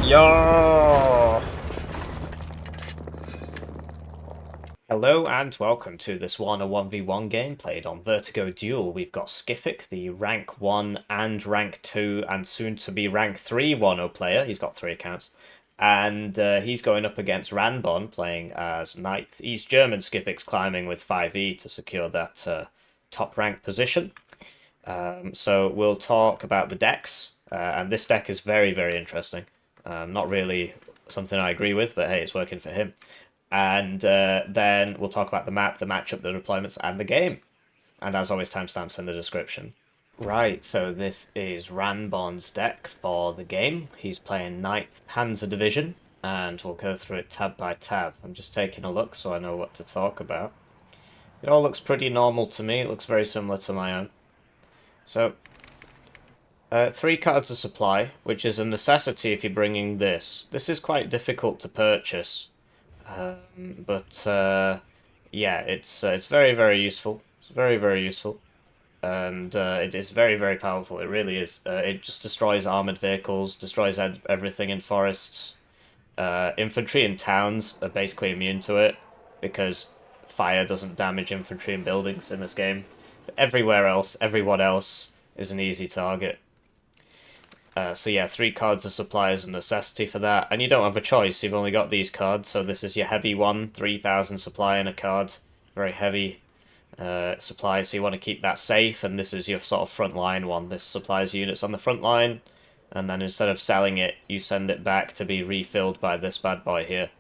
Yo! Hello and welcome to this Warno 1v1 game played on Vertigo Duel. We've got Skiffik, the rank 1 and rank 2 and soon to be rank 3 Warno player. He's got 3 accounts. And he's going up against Ranborn playing as 9th East German. Skiffik's climbing with 5e to secure that top rank position. So we'll talk about the decks. And this deck is very, very interesting. Not really something I agree with, but hey, it's working for him. And then we'll talk about the map, the matchup, the deployments, and the game. And as always, timestamps in the description. Right, so this is Ranborn's deck for the game. He's playing 9th Panzer Division, and we'll go through it tab by tab. I'm just taking a look so I know what to talk about. It all looks pretty normal to me. It looks very similar to my own. So, 3 cards of supply, which is a necessity if you're bringing this. This is quite difficult to purchase. Yeah, it's very, very useful. It's very, very useful. And it is very, very powerful. It really is. It just destroys armored vehicles, destroys everything in forests. Infantry in towns are basically immune to it, because fire doesn't damage infantry in buildings in this game. But everywhere else, everyone else is an easy target. So yeah, 3 cards of supply is a necessity for that, and you don't have a choice, you've only got these cards, so this is your heavy one, 3,000 supply in a card, very heavy supply, so you want to keep that safe, and this is your sort of front line one. This supplies units on the front line, and then instead of selling it, you send it back to be refilled by this bad boy here.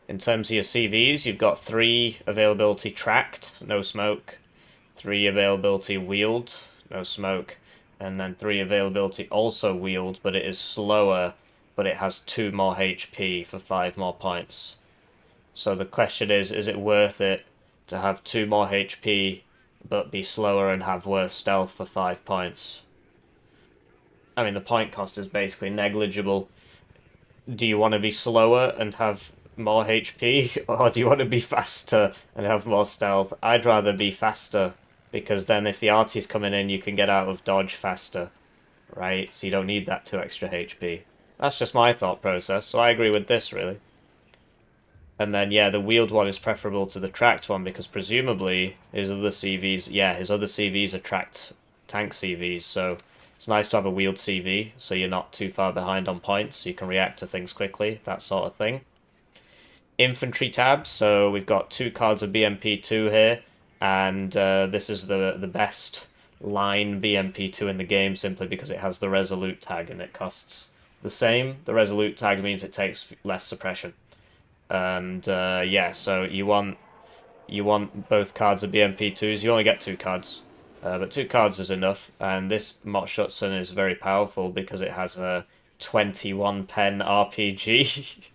In terms of your CVs, you've got 3 availability tracked, no smoke, 3 availability wheeled, no smoke, and then 3 availability also wheeled, but it is slower, but it has 2 more HP for 5 more points. So the question is it worth it to have 2 more HP, but be slower and have worse stealth for 5 points? I mean, the point cost is basically negligible. Do you want to be slower and have more HP, or do you want to be faster and have more stealth? I'd rather be faster, because then if the arty's coming in, you can get out of dodge faster, right? So you don't need that 2 extra HP. That's just my thought process, so I agree with this, really. And then, yeah, the wheeled one is preferable to the tracked one, because presumably his other CVs, yeah, his other CVs are tracked tank CVs, so it's nice to have a wheeled CV, so you're not too far behind on points, so you can react to things quickly, that sort of thing. Infantry tabs, so we've got 2 cards of BMP2 here, and this is the best line BMP2 in the game, simply because it has the Resolute tag and it costs the same. The Resolute tag means it takes less suppression. And yeah, so you want both cards of BMP2s. You only get 2 cards, but 2 cards is enough. And this Motschützen is very powerful because it has a 21 pen RPG.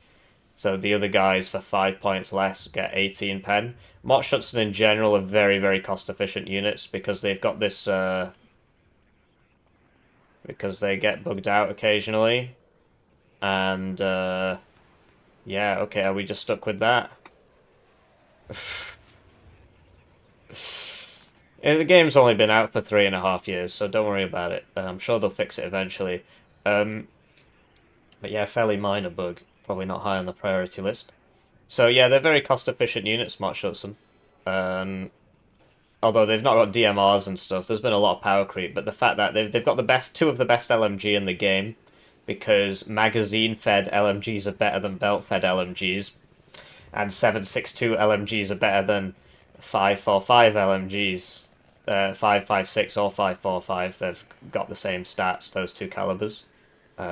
So the other guys for 5 points less get 18 pen. Motschützen in general are very, very cost-efficient units because they've got this... because they get bugged out occasionally. And, yeah, okay, are we just stuck with that? The game's only been out for 3.5 years, so don't worry about it. I'm sure they'll fix it eventually. But yeah, fairly minor bug. Probably not high on the priority list. So yeah, they're very cost-efficient units, Motschützen. Although they've not got DMRs and stuff, there's been a lot of power creep. But the fact that they've got the best 2 of the best LMG in the game, because magazine-fed LMGs are better than belt-fed LMGs, and 7.62 LMGs are better than 5.45 LMGs. 5.56 or 5.45, they've got the same stats, those 2 calibers.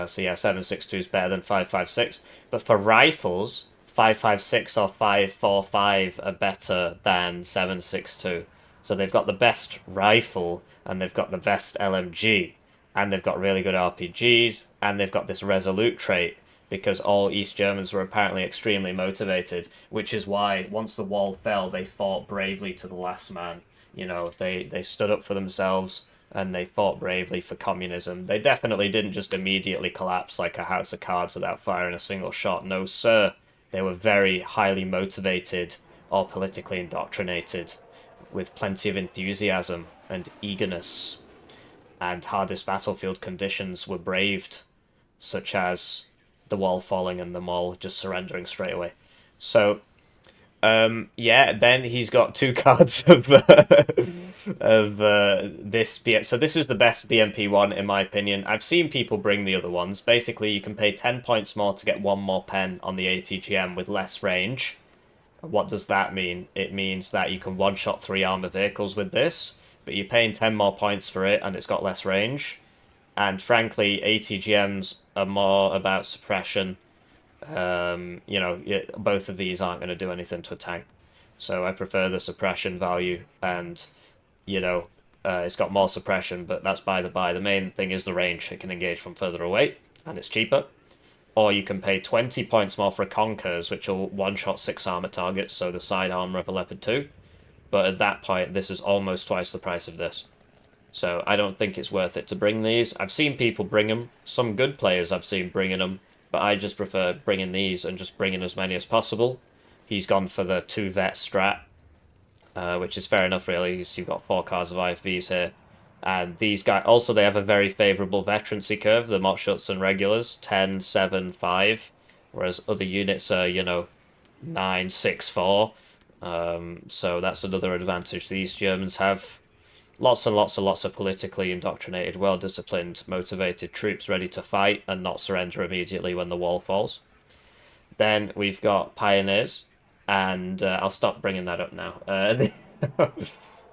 So yeah, 7.62 is better than 5.56. But for rifles, 5.56 or 5.45 are better than 7.62. So they've got the best rifle, and they've got the best LMG, and they've got really good RPGs, and they've got this Resolute trait, because all East Germans were apparently extremely motivated, which is why, once the wall fell, they fought bravely to the last man. You know, they stood up for themselves, and they fought bravely for communism. They definitely didn't just immediately collapse like a house of cards without firing a single shot. No, sir. They were very highly motivated or politically indoctrinated, with plenty of enthusiasm and eagerness. And hardest battlefield conditions were braved, such as the wall falling and them all just surrendering straight away. So yeah, then he's got two cards of this BM. So this is the best BMP one in my opinion. I've seen people bring the other ones. Basically, you can pay 10 points more to get one more pen on the ATGM with less range. What does that mean? It means that you can one-shot 3 armor vehicles with this, but you're paying 10 more points for it, and it's got less range. And frankly, ATGMs are more about suppression. Both of these aren't going to do anything to a tank. So I prefer the suppression value, and, it's got more suppression, but that's by the by. The main thing is the range. It can engage from further away, and it's cheaper. Or you can pay 20 points more for a Conkers, which will one-shot 6 armor targets, so the side armor of a Leopard 2. But at that point, this is almost twice the price of this. So I don't think it's worth it to bring these. I've seen people bring them. Some good players I've seen bringing them. But I just prefer bringing these and just bringing as many as possible. He's gone for the 2 vet strat, which is fair enough, really. You've got 4 cards of IFVs here. And these guys, also, they have a very favourable veterancy curve, the Motschuts and regulars, 10, 7, 5. Whereas other units are, 9, 6, 4. So that's another advantage these Germans have. Lots and lots and lots of politically indoctrinated, well-disciplined, motivated troops ready to fight and not surrender immediately when the wall falls. Then we've got Pioneers, and I'll stop bringing that up now.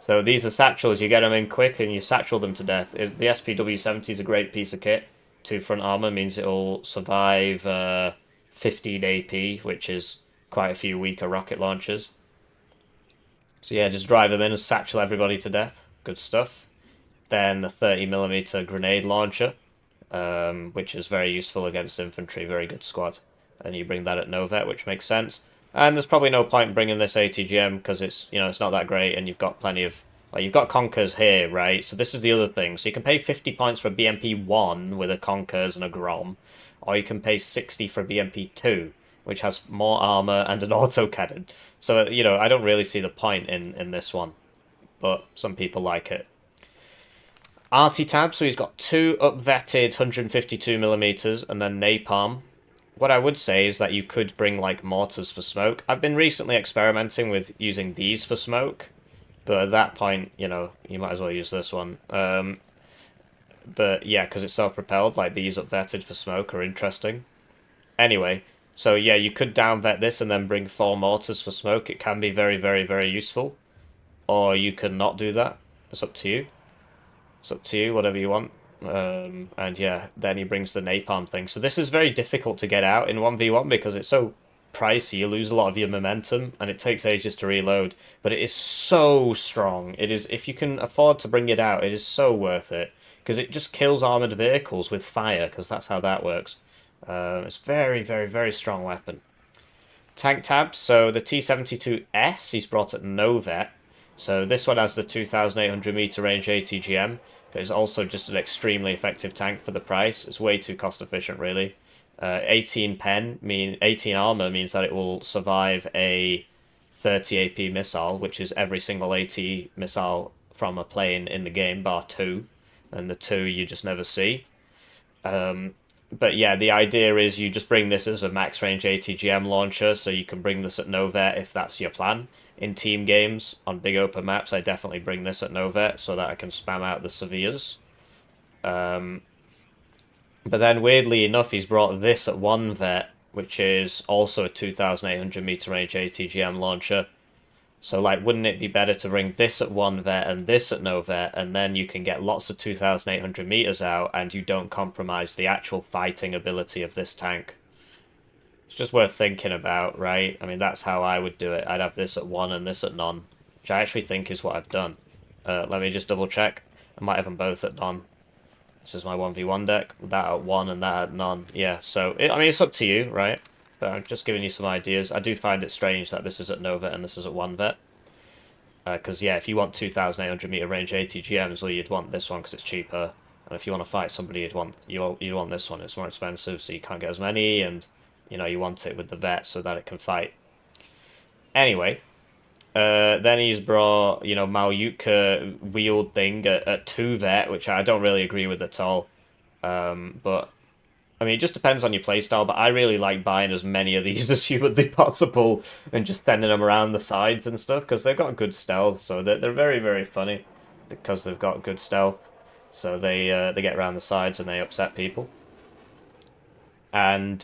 So these are satchels. You get them in quick and you satchel them to death. The SPW-70 is a great piece of kit. 2 front armor means it'll survive 15 AP, which is quite a few weaker rocket launchers. So yeah, just drive them in and satchel everybody to death. Good stuff. Then the 30mm grenade launcher, which is very useful against infantry, very good squad. And you bring that at Novet, which makes sense. And there's probably no point in bringing this ATGM because it's not that great, and you've got plenty of you've got Conkers here, right? So this is the other thing. So you can pay 50 points for BMP1 with a Conkers and a Grom, or you can pay 60 for BMP2, which has more armor and an autocannon. So I don't really see the point in this one, but some people like it. Arty tab, so he's got 2 upvetted 152mm and then napalm. What I would say is that you could bring like mortars for smoke. I've been recently experimenting with using these for smoke, but at that point, you might as well use this one. But yeah, because it's self-propelled, like these upvetted for smoke are interesting. Anyway, so yeah, you could downvet this and then bring 4 mortars for smoke. It can be very, very, very useful. Or you can not do that. It's up to you. It's up to you, whatever you want. And yeah, then he brings the napalm thing. So this is very difficult to get out in 1v1 because it's so pricey. You lose a lot of your momentum and it takes ages to reload. But it is so strong. It is, if you can afford to bring it out, it is so worth it. Because it just kills armoured vehicles with fire, because that's how that works. It's very, very, very strong weapon. Tank tabs, so the T-72S he's brought at Novet. So this one has the 2,800 meter range ATGM, but it's also just an extremely effective tank for the price. It's way too cost efficient, really. 18 armor means that it will survive a 30 AP missile, which is every single AT missile from a plane in the game, bar 2, and the 2 you just never see. But yeah, the idea is you just bring this as a max range ATGM launcher, so you can bring this at Novet if that's your plan. In team games, on big open maps, I definitely bring this at Novet so that I can spam out the Sevillas. But then, weirdly enough, he's brought this at 1 vet, which is also a 2,800 meter range ATGM launcher. So, wouldn't it be better to bring this at 1 vet and this at no vet, and then you can get lots of 2,800 meters out, and you don't compromise the actual fighting ability of this tank? It's just worth thinking about, right? I mean, that's how I would do it. I'd have this at 1 and this at none, which I actually think is what I've done. Let me just double check. I might have them both at none. This is my 1v1 deck. That at 1 and that at none. Yeah, so, I mean, it's up to you, right? But I'm just giving you some ideas. I do find it strange that this is at no vet and this is at 1 vet. Because, yeah, if you want 2,800 meter range ATGMs, well, you'd want this one because it's cheaper. And if you want to fight somebody, you'd want this one. It's more expensive, so you can't get as many, and, you want it with the vet so that it can fight. Anyway, then he's brought, Malyutka wheeled thing at 2 vet, which I don't really agree with at all. But I mean, it just depends on your playstyle, but I really like buying as many of these as humanly possible and just sending them around the sides and stuff because they've got good stealth, so they're very, very funny because they've got good stealth. So they get around the sides and they upset people. And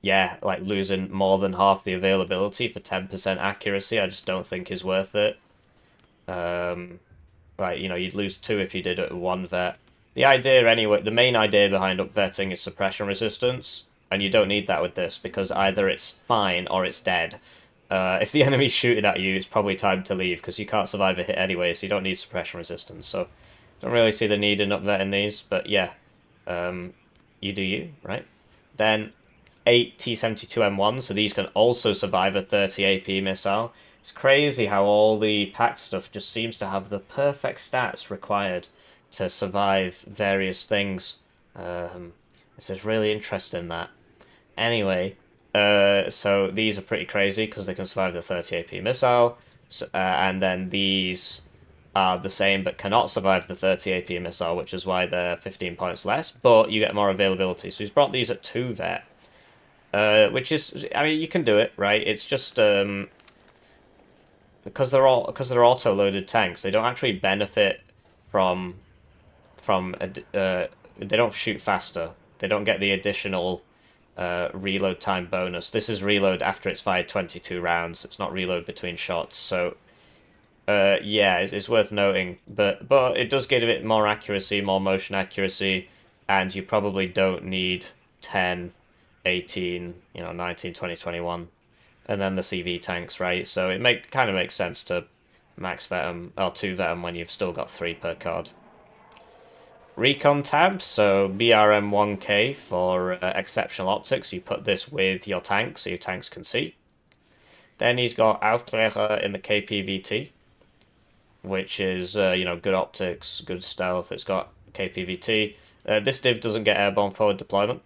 yeah, like losing more than half the availability for 10% accuracy, I just don't think is worth it. Um, Like, you know, you'd lose two if you did it with one vet. The idea, anyway, the main idea behind upvetting is suppression resistance, and you don't need that with this because either it's fine or it's dead. If the enemy's shooting at you, it's probably time to leave because you can't survive a hit anyway, so you don't need suppression resistance. So, don't really see the need in upvetting these, but yeah, um, you do you, right? Then 8 T-72M1, so these can also survive a 30 AP missile. It's crazy how all the pack stuff just seems to have the perfect stats required to survive various things. This is really interesting, that. Anyway, so these are pretty crazy because they can survive the 30 AP missile, so, and then these are the same but cannot survive the 30 AP missile, which is why they're 15 points less, but you get more availability. So he's brought these at 2 vet, which is, I mean, you can do it, right? It's just because they're auto-loaded tanks, they don't actually benefit from they don't shoot faster. They don't get the additional reload time bonus. This is reload after it's fired 22 rounds. It's not reload between shots. So yeah, it's worth noting. But it does get a bit more accuracy, more motion accuracy, and you probably don't need 10, 18, 19, 20, 21, and then the CV tanks, right? So it kind of makes sense to max vet 'em, or 2 vet 'em when you've still got 3 per card. Recon tab, so BRM1K for exceptional optics. You put this with your tank so your tanks can see. Then he's got Aufklärer in the KPVT, which is, good optics, good stealth. It's got KPVT. This div doesn't get airborne forward deployment.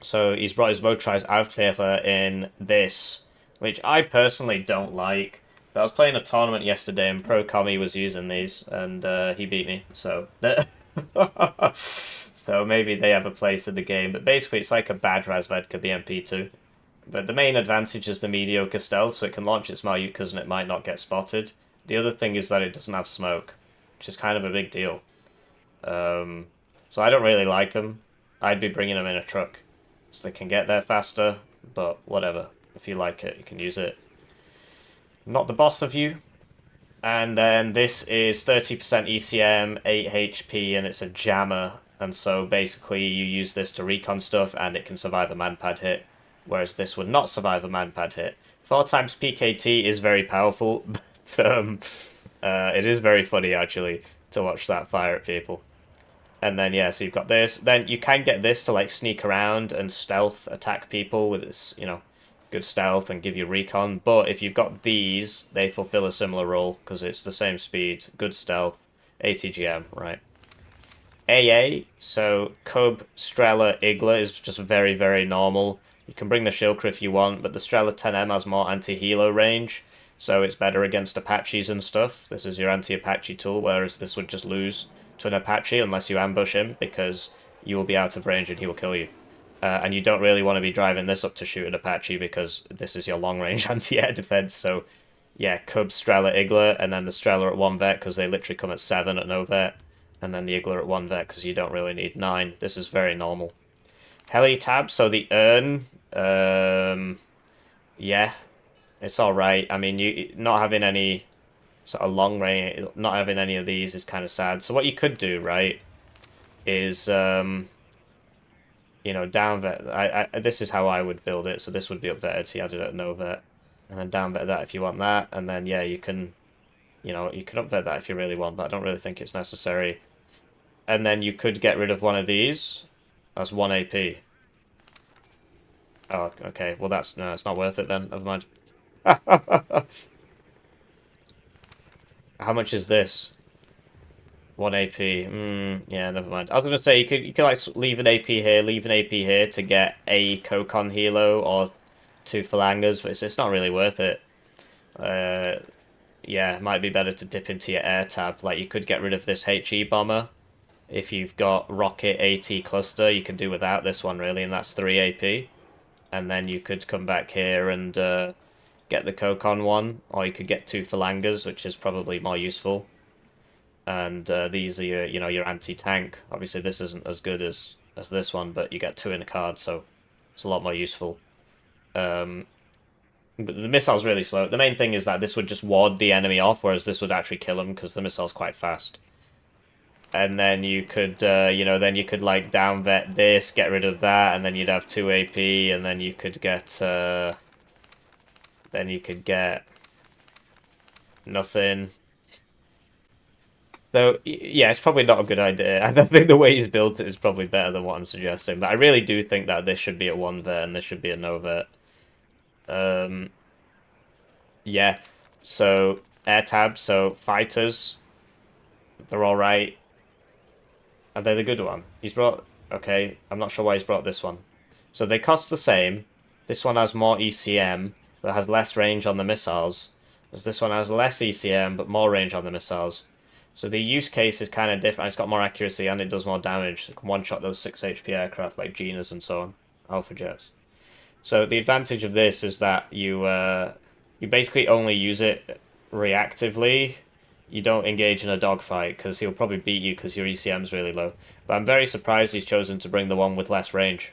So he's brought his motorized Aufklärer in this, which I personally don't like. But I was playing a tournament yesterday and Pro Commie was using these, and he beat me. So, so maybe they have a place in the game. But basically, it's like a bad Razvedka BMP2. But the main advantage is the mediocre stealth, so it can launch its Malyukas and it might not get spotted. The other thing is that it doesn't have smoke, which is kind of a big deal. So I don't really like them. I'd be bringing them in a truck, so they can get there faster, but whatever. If you like it, you can use it. Not the boss of you. And then this is 30% ECM, 8 HP, and it's a jammer. And so basically you use this to recon stuff, and it can survive a manpad hit, whereas this would not survive a manpad hit. 4 times PKT is very powerful, but it is very funny, actually, to watch that fire at people. And then, yeah, so you've got this. Then you can get this to, like, sneak around and stealth attack people with its, good stealth and give you recon. But if you've got these, they fulfill a similar role because it's the same speed, good stealth, ATGM, right? AA, so Cub, Strela, Igla is just very, very normal. You can bring the Shilker if you want, but the Strela 10M has more anti-helo range, so it's better against Apaches and stuff. This is your anti-Apache tool, whereas this would just lose to an Apache unless you ambush him, because you will be out of range and he will kill you. And you don't really want to be driving this up to shoot an Apache because this is your long-range anti-air defense, so yeah, Cub, Strela, Igla, and then the Strela at 1 vet because they literally come at 7 at no vet, and then the Igla at 1 vet because you don't really need 9. This is very normal. Heli tab, so the urn, yeah, it's alright. I mean, you not having any sort of long range, not having any of these is kind of sad. So what you could do, right, is, down vet. This is how I would build it. So this would be up vetted, so you added it at no vet. And then down vet that if you want that. And then, yeah, you can up vet that if you really want, but I don't really think it's necessary. And then you could get rid of one of these. That's 1 AP. Oh, okay. Well, it's not worth it then. Never mind. How much is this? 1 AP. Yeah, never mind. I was gonna say you could like leave an AP here, leave an AP here to get a Kokon Helo or 2 Phalangers, but it's not really worth it. Yeah, it might be better to dip into your air tab. Like you could get rid of this HE bomber If you've got Rocket AT Cluster, you can do without this one, really, and that's 3 AP. And then you could come back here and get the Kokon one, or you could get 2 Phalangers, which is probably more useful. And these are your, your anti-tank. Obviously, this isn't as good as this one, but you get 2 in a card, so it's a lot more useful. But the missile's really slow. The main thing is that this would just ward the enemy off, whereas this would actually kill him because the missile's quite fast. And then you could, then you could like down vet this, get rid of that, and then you'd have 2 AP, and then you could get, nothing. So, yeah, it's probably not a good idea. I don't think the way he's built it is probably better than what I'm suggesting, but I really do think that this should be a 1 vet and this should be a no vet. Yeah, so air tab, so fighters, they're alright. Are they the good one? He's brought... Okay, I'm not sure why he's brought this one. So they cost the same. This one has more ECM, but has less range on the missiles. Whereas this one has less ECM, but more range on the missiles. So the use case is kind of different. It's got more accuracy and it does more damage. It can one-shot those 6 HP aircraft like Genas and so on. Alpha jets. So the advantage of this is that you basically only use it reactively. You don't engage in a dogfight because he'll probably beat you because your ECM's really low. But I'm very surprised he's chosen to bring the one with less range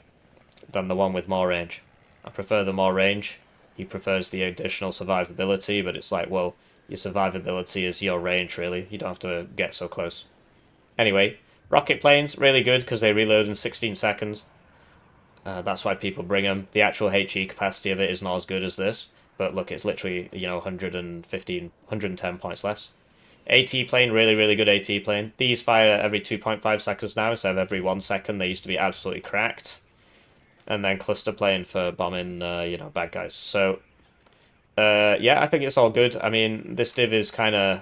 than the one with more range. I prefer the more range. He prefers the additional survivability, but it's like, well, your survivability is your range, really. You don't have to get so close. Anyway, rocket planes, really good because they reload in 16 seconds. That's why people bring them. The actual HE capacity of it is not as good as this. But look, it's literally, 115, 110 points less. AT plane, really, really good AT plane. These fire every 2.5 seconds now instead of every 1 second. They used to be absolutely cracked. And then cluster plane for bombing, bad guys. So, yeah, I think it's all good. I mean, this div is kind of...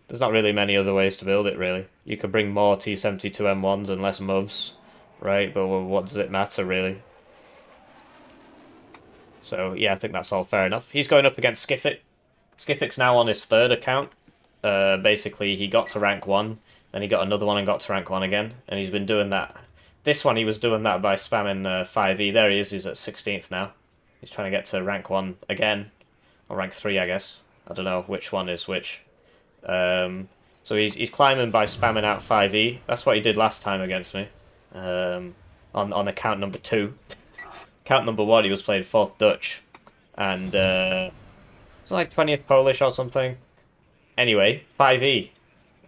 There's not really many other ways to build it, really. You could bring more T-72M1s and less MUVs, right? But what does it matter, really? So, yeah, I think that's all fair enough. He's going up against Skiffik. Skiffik's now on his 3rd account. Basically, he got to rank 1, then he got another one and got to rank 1 again, and he's been doing that. This one, he was doing that by spamming 5e. There he is, he's at 16th now. He's trying to get to rank 1 again, or rank 3, I guess. I don't know which one is which. So he's climbing by spamming out 5e. That's what he did last time against me, on account number 2. Account number 1, he was playing 4th Dutch, and it's like 20th Polish or something. Anyway, 5e.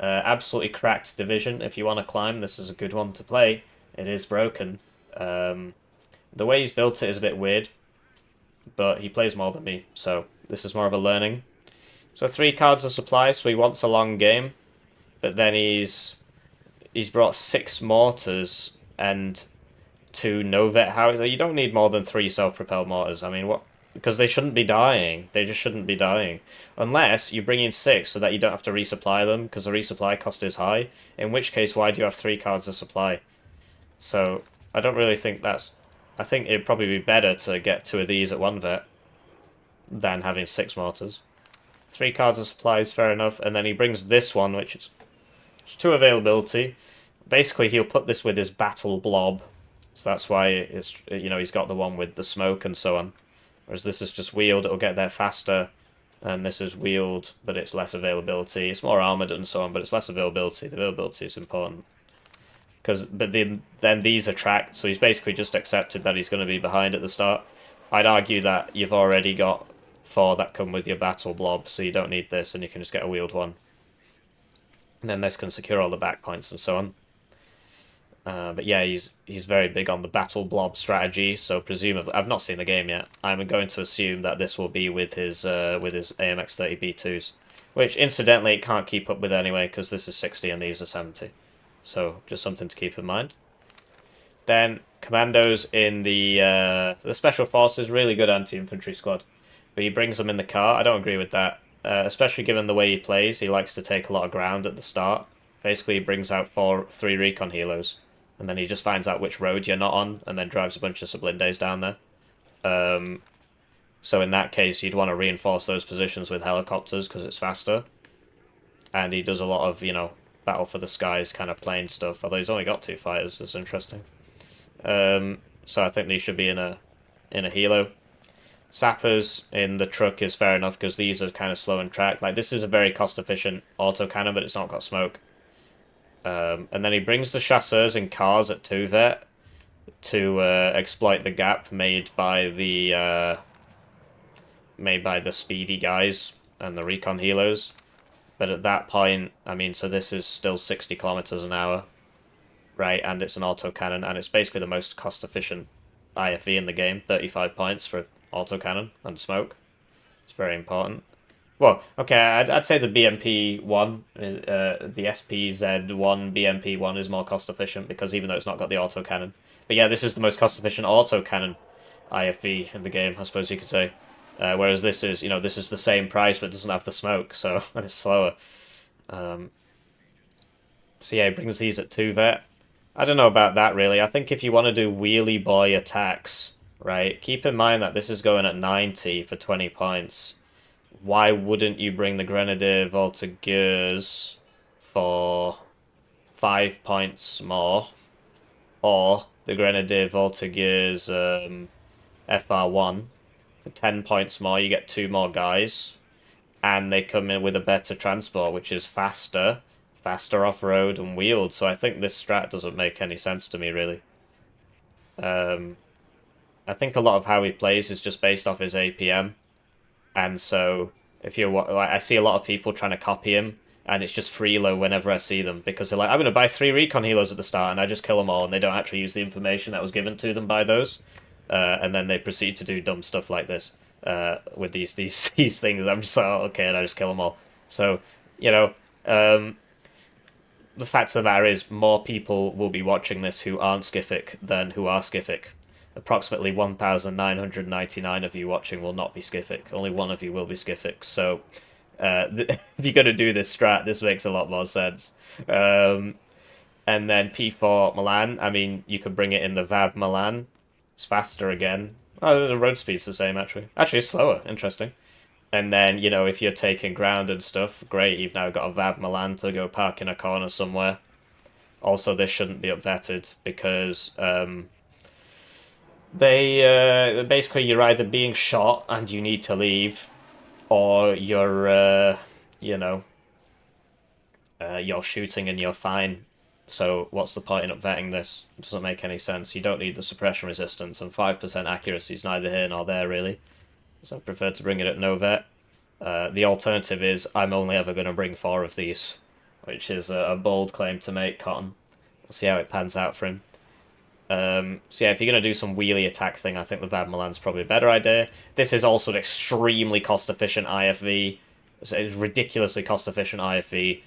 Absolutely cracked division. If you want to climb, this is a good one to play. It is broken. The way he's built it is a bit weird, but he plays more than me, so this is more of a learning. So 3 cards of supply, so he wants a long game, but then he's brought 6 mortars and 2 no-vet houses. You don't need more than 3 self-propelled mortars. I mean, what? Because they shouldn't be dying. They just shouldn't be dying. Unless you bring in 6 so that you don't have to resupply them, because the resupply cost is high. In which case, why do you have 3 cards of supply? So, I don't really think that's... I think it'd probably be better to get 2 of these at 1 vet than having 6 mortars. 3 cards of supply is fair enough, and then he brings this one, which is 2 availability. Basically, he'll put this with his battle blob. So that's why it's, he's got the one with the smoke and so on. Whereas this is just wheeled, it'll get there faster. And this is wheeled, but it's less availability. It's more armoured and so on, but it's less availability. The availability is important. But then these are tracked, so he's basically just accepted that he's going to be behind at the start. I'd argue that you've already got 4 that come with your battle blob, so you don't need this, and you can just get a wheeled one. And then this can secure all the back points and so on. But yeah, he's very big on the battle blob strategy, so presumably... I've not seen the game yet. I'm going to assume that this will be with his AMX-30B2s. Which, incidentally, it can't keep up with anyway, because this is 60 and these are 70. So, just something to keep in mind. Then, commandos in the Special Forces, really good anti-infantry squad. But he brings them in the car. I don't agree with that. Especially given the way he plays, he likes to take a lot of ground at the start. Basically, he brings out 3 recon helos. And then he just finds out which road you're not on, and then drives a bunch of Sublindes down there. So in that case, you'd want to reinforce those positions with helicopters, because it's faster. And he does a lot of, Battle for the Skies kind of plain stuff. Although he's only got 2 fighters, it's interesting. So I think these should be in a helo. Sappers in the truck is fair enough because these are kind of slow and tracked. Like, this is a very cost-efficient autocannon, but it's not got smoke. And then he brings the chasseurs in cars at 2 vet to exploit the gap made by the speedy guys and the recon helos. But at that point, I mean, so this is still 60 kilometers an hour, right? And it's an autocannon, and it's basically the most cost-efficient IFV in the game. 35 points for autocannon and smoke. It's very important. Well, okay, I'd say the BMP-1, the SPZ-1 BMP-1 is more cost-efficient because even though it's not got the autocannon. But yeah, this is the most cost-efficient autocannon IFV in the game, I suppose you could say. Whereas this is, this is the same price but doesn't have the smoke, so and it's slower. So yeah, it brings these at 2 vet. I don't know about that really. I think if you want to do wheelie boy attacks, right, keep in mind that this is going at 90 for 20 points. Why wouldn't you bring the Grenadier Voltigeurs for 5 points more? Or the Grenadier Voltigeurs FR1 for 10 points more, you get 2 more guys. And they come in with a better transport, which is faster off-road and wheeled. So I think this strat doesn't make any sense to me, really. I think a lot of how he plays is just based off his APM. And so, if you're, I see a lot of people trying to copy him, and it's just freelo whenever I see them, because they're like, I'm going to buy 3 recon helos at the start, and I just kill them all, and they don't actually use the information that was given to them by those. And then they proceed to do dumb stuff like this with these things. I'm just like, oh, okay, and I just kill them all. So, the fact of the matter is, more people will be watching this who aren't Skiffik than who are Skiffik. Approximately 1,999 of you watching will not be Skiffik. Only one of you will be Skiffik. So, if you're going to do this strat, this makes a lot more sense. And then P4 Milan, I mean, you could bring it in the VAB Milan. It's faster again. Oh, the road speed's the same, actually. Actually, it's slower. Interesting. And then, if you're taking ground and stuff, great, you've now got a VAB Milan to go park in a corner somewhere. Also, this shouldn't be upvetted because basically you're either being shot and you need to leave, or you're you're shooting and you're fine. So what's the point in upvetting this? It doesn't make any sense. You don't need the suppression resistance, and 5% accuracy is neither here nor there, really. So I prefer to bring it at no vet. The alternative is I'm only ever going to bring 4 of these, which is a bold claim to make, Cotton. We'll see how it pans out for him. So yeah, if you're going to do some wheelie attack thing, I think the Vad Milan's probably a better idea. This is also an extremely cost-efficient IFV. It's ridiculously cost-efficient IFV.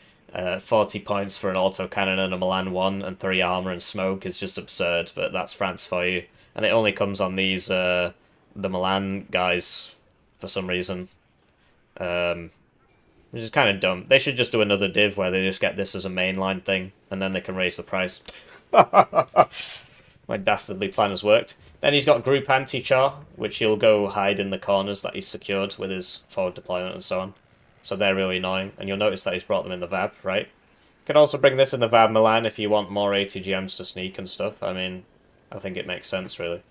40 points for an autocannon and a Milan 1 and 3 armor and smoke is just absurd, but that's France for you. And it only comes on these, the Milan guys, for some reason. Which is kind of dumb. They should just do another div where they just get this as a mainline thing, and then they can raise the price. My dastardly plan has worked. Then he's got group anti-char, which he'll go hide in the corners that he's secured with his forward deployment and so on. So they're really annoying, and you'll notice that he's brought them in the VAB, right? You can also bring this in the VAB Milan if you want more ATGMs to sneak and stuff. I mean, I think it makes sense, really.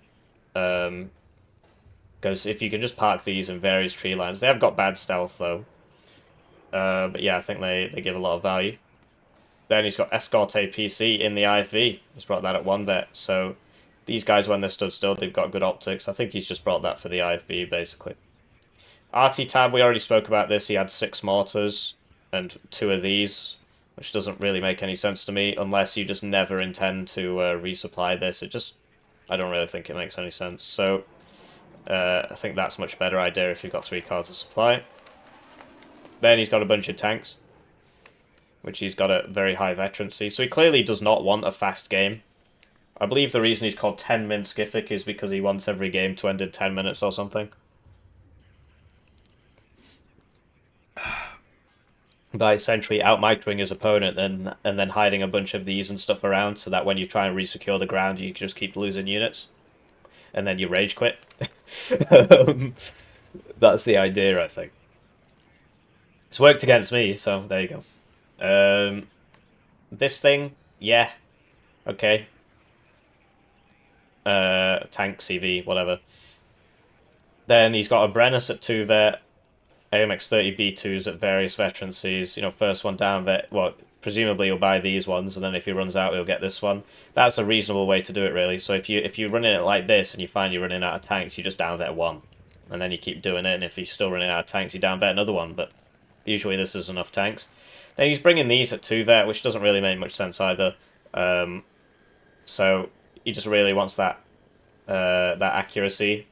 Because if you can just park these in various tree lines, they have got bad stealth, though. But yeah, I think they give a lot of value. Then he's got Escort APC in the IFV. He's brought that at 1 vet. So these guys, when they're stood still, they've got good optics. I think he's just brought that for the IFV, basically. RT Tab, we already spoke about this. He had 6 mortars and 2 of these, which doesn't really make any sense to me, unless you just never intend to resupply this. I don't really think it makes any sense. So I think that's a much better idea if you've got 3 cards of supply. Then he's got a bunch of tanks, which he's got a very high veterancy. So he clearly does not want a fast game. I believe the reason he's called 10-min Skiffik is because he wants every game to end in 10 minutes or something. By essentially out-microing his opponent and then hiding a bunch of these and stuff around so that when you try and resecure the ground, you just keep losing units. And then you rage quit. That's the idea, I think. It's worked against me, so there you go. This thing, yeah, okay. Tank, CV, whatever. Then he's got a Brennus at 2 vet, AMX 30 B2s at various veterancies. You know, first one down vet. Well, presumably you'll buy these ones, and then if he runs out, he'll get this one. That's a reasonable way to do it, really. So if you run it like this and you find you're running out of tanks, you just down vet one, and then you keep doing it. And if you're still running out of tanks, you down vet another one. But usually this is enough tanks. Then he's bringing these at 2 vet, which doesn't really make much sense either. So he just really wants that accuracy.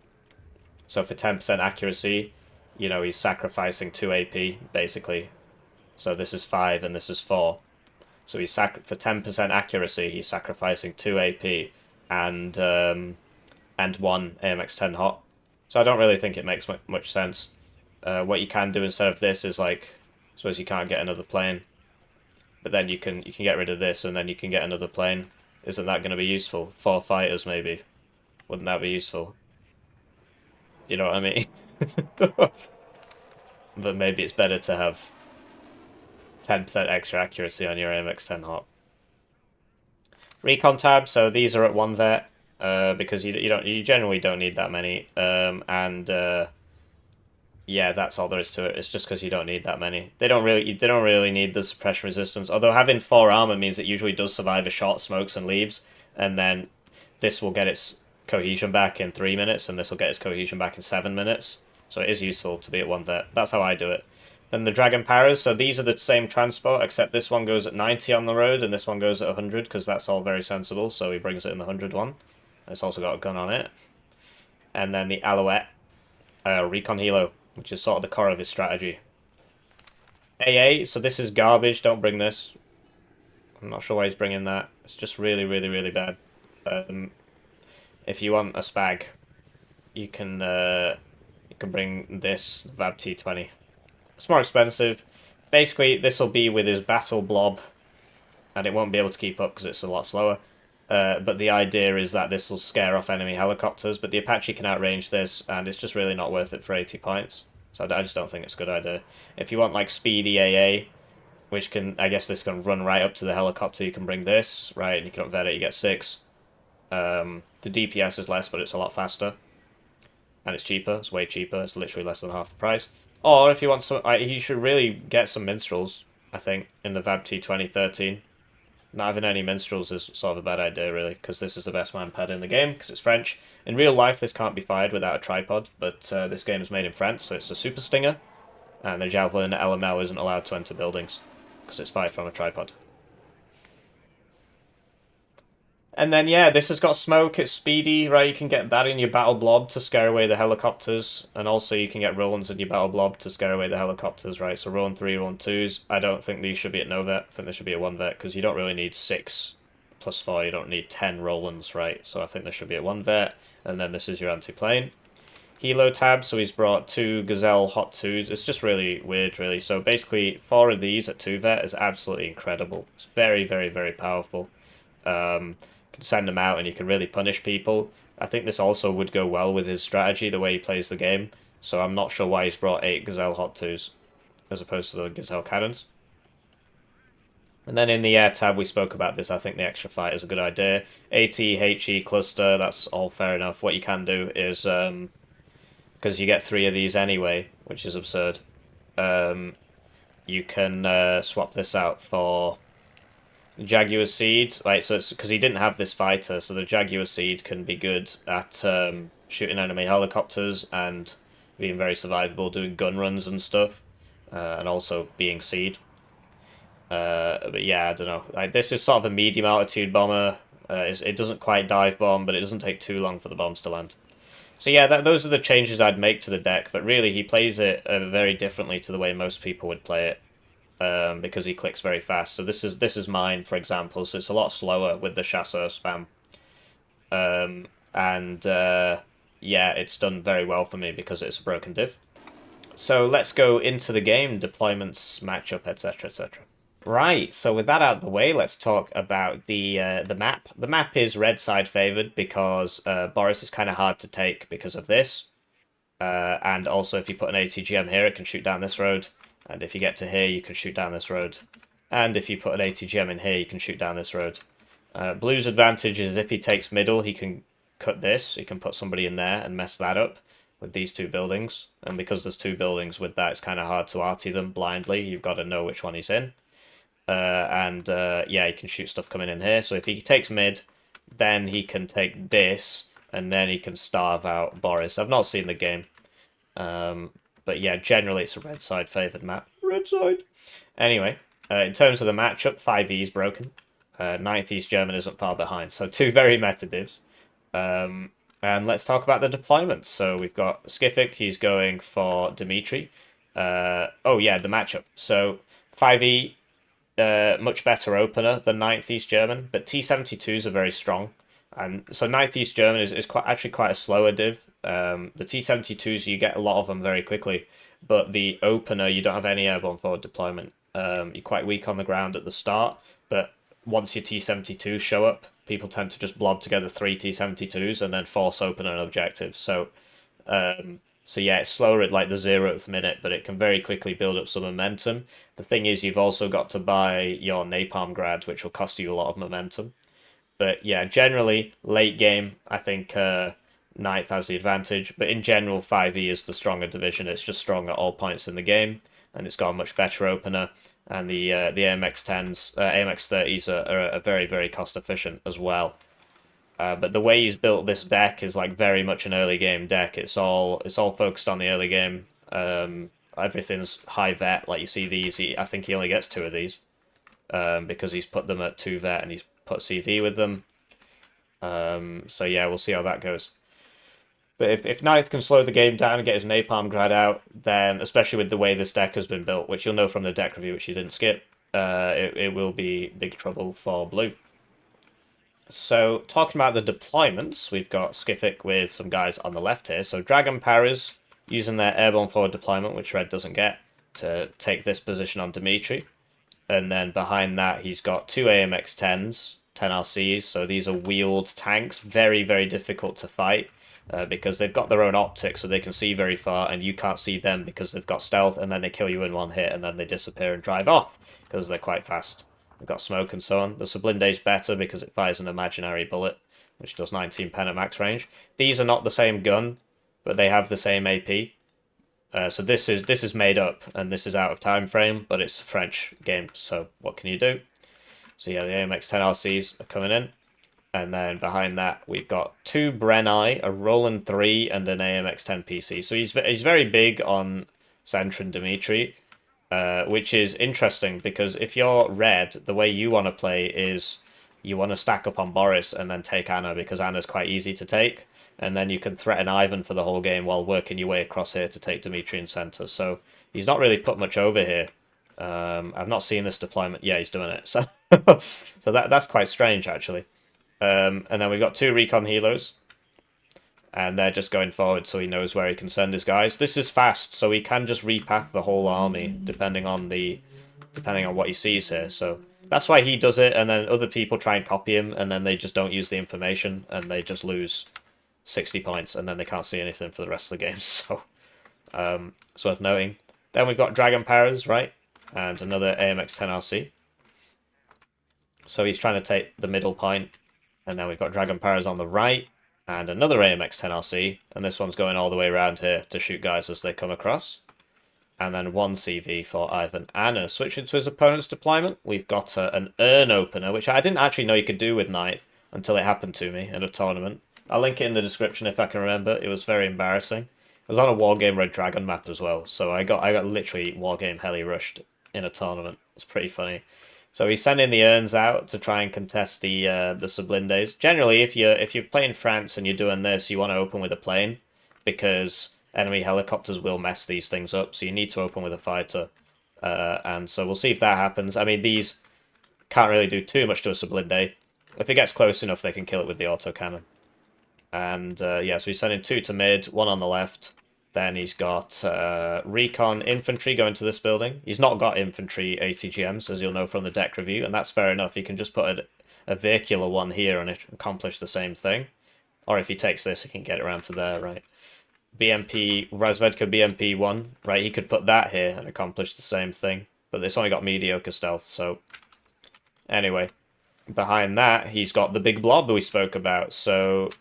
So for 10% accuracy, you know, he's sacrificing 2 AP, basically. So this is 5 and this is 4. So he's for 10% accuracy, he's sacrificing 2 AP and 1 AMX 10 hot. So I don't really think it makes much sense. What you can do instead of this is, like, I suppose you can't get another plane, but then you can get rid of this and then you can get another plane. Isn't that going to be useful? 4 fighters, maybe. Wouldn't that be useful? You know what I mean? But maybe it's better to have 10% extra accuracy on your AMX 10 hot. Recon tab, so these are at 1 vet, because you generally don't need that many. Yeah, that's all there is to it. It's just because you don't need that many. They don't really need the suppression resistance. Although having 4 armor means it usually does survive a shot, smokes, and leaves, and then this will get its cohesion back in 3 minutes, and this will get its cohesion back in 7 minutes. So it is useful to be at 1 vet. That's how I do it. Then the Dragon Paras, so these are the same transport, except this one goes at 90 on the road, and this one goes at 100, because that's all very sensible, so he brings it in the 100 one. It's also got a gun on it. And then the Alouette, Recon Helo, which is sort of the core of his strategy. AA, so this is garbage, don't bring this. I'm not sure why he's bringing that. It's just really, really, really bad. If you want a spag, you can bring this VAB T20. It's more expensive. Basically, this will be with his battle blob, and it won't be able to keep up because it's a lot slower. But the idea is that this will scare off enemy helicopters, but the Apache can outrange this, and it's just really not worth it for 80 points. So I just don't think it's a good idea. If you want, like, speedy AA, which can, I guess this can run right up to the helicopter, you can bring this, right, and you can upvet it, you get 6. The DPS is less, but it's a lot faster. And it's cheaper, it's way cheaper, it's literally less than half the price. Or if you want some, you should really get some minstrels, I think, in the VAB T2013. Not having any minstrels is sort of a bad idea, really, because this is the best man pad in the game, because it's French. In real life, this can't be fired without a tripod, but this game is made in France, so it's a Super Stinger, and the Javelin LML isn't allowed to enter buildings, because it's fired from a tripod. And then, yeah, this has got smoke, it's speedy, right? You can get that in your battle blob to scare away the helicopters, and also you can get Rowan's in your battle blob to scare away the helicopters, right? So Rowan 3, Rowan 2s, I don't think these should be at no vet, I think they should be at 1 vet, because you don't really need 6 plus 4, you don't need 10 Rolands, right? So I think they should be at 1 vet, and then this is your anti-plane. Helo tab, so he's brought 2 Gazelle Hot 2s, it's just really weird, really. So basically, 4 of these at 2 vet is absolutely incredible. It's very, very, very powerful. Can send them out and you can really punish people. I think this also would go well with his strategy, the way he plays the game. So I'm not sure why he's brought 8 Gazelle Hot 2s as opposed to the Gazelle Cannons. And then in the air tab, we spoke about this. I think the extra fight is a good idea. AT, HE, cluster, that's all fair enough. What you can do is, because you get 3 of these anyway, which is absurd, you can swap this out for Jaguar Seed, right? So it's because he didn't have this fighter, so the Jaguar Seed can be good at shooting enemy helicopters and being very survivable, doing gun runs and stuff, and also being Seed. But yeah, I don't know. Like, this is sort of a medium altitude bomber. It doesn't quite dive bomb, but it doesn't take too long for the bombs to land. So yeah, those are the changes I'd make to the deck. But really, he plays it very differently to the way most people would play it. Because he clicks very fast. So this is mine, for example. So it's a lot slower with the chasseur spam. Yeah, it's done very well for me because it's a broken div. So let's go into the game, deployments, matchup, etc, etc. Right, so with that out of the way, let's talk about the map. The map is red side favoured because Boris is kind of hard to take because of this. And also if you put an ATGM here, it can shoot down this road. And if you get to here, you can shoot down this road. and if you put an ATGM in here, you can shoot down this road. Blue's advantage is if he takes middle, he can cut this. He can put somebody in there and mess that up with these two buildings. And because there's two buildings with that, it's kind of hard to arty them blindly. You've got to know which one he's in. Yeah, he can shoot stuff coming in here. So if he takes mid, then he can take this, and then he can starve out Boris. I've not seen the game. But yeah, generally it's a red side favoured map. Red side. Anyway, in terms of the matchup, 5E is broken. 9th East German isn't far behind. So two very meta divs. And let's talk about the deployments. So we've got Skiffik, he's going for Dimitri. Oh yeah, the matchup. So 5E, much better opener than 9th East German, but T72s are very strong. And so 9th East German is actually quite a slower div. The T72s, you get a lot of them very quickly, but the opener, you don't have any airborne forward deployment. You're quite weak on the ground at the start, but once your T72s show up, people tend to just blob together 3 T72s and then force open an objective. So yeah, it's slower at like the 0th minute, but it can very quickly build up some momentum. The thing is, you've also got to buy your napalm grad, which will cost you a lot of momentum. But yeah, generally, late game, I think 9th has the advantage. But in general, 5E is the stronger division. It's just strong at all points in the game, and it's got a much better opener. And the AMX-10s, AMX-30s are very, very cost efficient as well. But the way he's built this deck is like very much an early game deck. It's all focused on the early game. Everything's high vet. Like you see these, I think he only gets 2 of these because he's put them at 2 vet and he's put CV with them. So yeah, we'll see how that goes. But if Ninth can slow the game down and get his napalm grad out, then especially with the way this deck has been built, which you'll know from the deck review, which you didn't skip, it will be big trouble for Blue. So talking about the deployments, we've got Skiffik with some guys on the left here. So Dragon Paras using their airborne forward deployment, which Red doesn't get, to take this position on Dimitri. And then behind that, he's got 2 AMX-10s, 10 RCs. So these are wheeled tanks, very, very difficult to fight because they've got their own optics, so they can see very far, and you can't see them because they've got stealth, and then they kill you in one hit, and then they disappear and drive off because they're quite fast. They've got smoke and so on. The Sublinde is better because it fires an imaginary bullet, which does 19 pen at max range. These are not the same gun, but they have the same AP. So this is made up, and this is out of time frame, but it's a French game, so what can you do? So yeah, the AMX-10 RCs are coming in, and then behind that we've got 2 Brenni, a Roland 3, and an AMX-10 PC. So he's very big on Centrin Dimitri, which is interesting because if you're Red, the way you want to play is you want to stack up on Boris and then take Anna because Anna's quite easy to take. And then you can threaten Ivan for the whole game while working your way across here to take Dimitri in center. So he's not really put much over here. I've not seen this deployment. Yeah, he's doing it. So so that's quite strange, actually. And then we've got 2 recon helos. And they're just going forward so he knows where he can send his guys. This is fast, so he can just repack the whole army depending on what he sees here. So that's why he does it, and then other people try and copy him, and then they just don't use the information, and they just lose 60 points, and then they can't see anything for the rest of the game. So it's worth noting. Then we've got Dragon Paras, right? And another AMX-10 RC. So he's trying to take the middle point. And then we've got Dragon Paras on the right. And another AMX-10 RC. And this one's going all the way around here to shoot guys as they come across. And then 1 CV for Ivan Anna. Switching to his opponent's deployment, we've got an urn opener, which I didn't actually know you could do with Ninth until it happened to me in a tournament. I'll link it in the description if I can remember. It was very embarrassing. I was on a Wargame Red Dragon map as well, so I got literally Wargame heli rushed in a tournament. It's pretty funny. So he's sending the urns out to try and contest the Sublindes. Generally, if you're playing France and you're doing this, you want to open with a plane because enemy helicopters will mess these things up. So you need to open with a fighter, and so we'll see if that happens. I mean, these can't really do too much to a Sublinde. If it gets close enough, they can kill it with the autocannon. And yeah, so he's sending 2 to mid, 1 on the left. Then he's got recon infantry going to this building. He's not got infantry ATGMs, as you'll know from the deck review, and that's fair enough. He can just put a vehicular one here and accomplish the same thing. Or if he takes this, he can get it around to there, right? BMP, Razvedka BMP 1, right? He could put that here and accomplish the same thing. but it's only got mediocre stealth, so... Anyway, behind that, he's got the big blob we spoke about, so...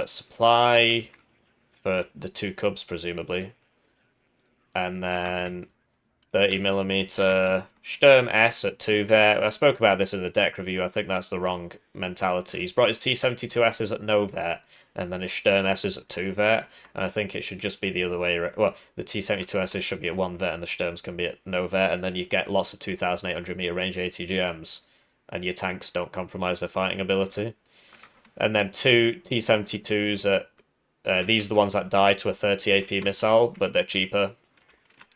supply for the 2 cubs, presumably. And then 30mm Sturm S at 2 vet. I spoke about this in the deck review. I think that's the wrong mentality. He's brought his T72Ss at no vet, and then his Sturm S's at 2 vet. And I think it should just be the other way. Well, the T72Ss should be at 1 vet, and the Sturms can be at no vet, and then you get lots of 2,800 meter range ATGMs, and your tanks don't compromise their fighting ability. And then 2 T72s at... these are the ones that die to a 30 AP missile, but they're cheaper.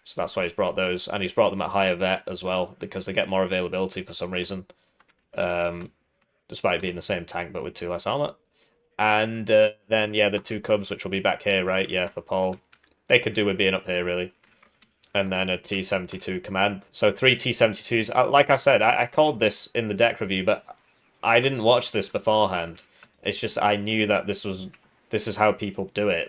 So that's why he's brought those. And he's brought them at higher vet as well, because they get more availability for some reason. Despite being the same tank, but with 2 less armor. And then, yeah, the 2 cubs, which will be back here, right? Yeah, for Paul. They could do with being up here, really. And then a T72 command. So 3 T72s. Like I said, I called this in the deck review, but I didn't watch this beforehand. It's just I knew that this is how people do it.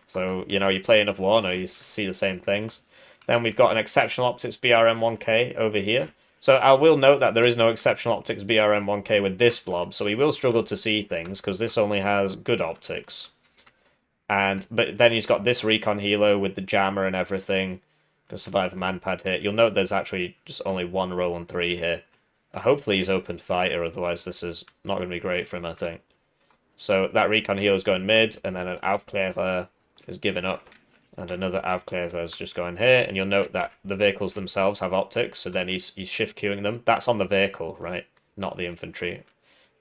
So, you know, you play enough Warno, you see the same things. Then we've got an Exceptional Optics BRM 1K over here. So I will note that there is no Exceptional Optics BRM 1K with this blob, so he will struggle to see things, because this only has good optics. But then he's got this Recon Helo with the jammer and everything. Can survive a manpad hit. You'll note there's actually just only 1 roll on 3 here. Hopefully he's open fighter, otherwise this is not going to be great for him, I think. So that Recon Helo is going mid, and then an Aufklärer is giving up. And another Aufklärer is just going here, and you'll note that the vehicles themselves have optics, so then he's shift queuing them. That's on the vehicle, right? Not the infantry.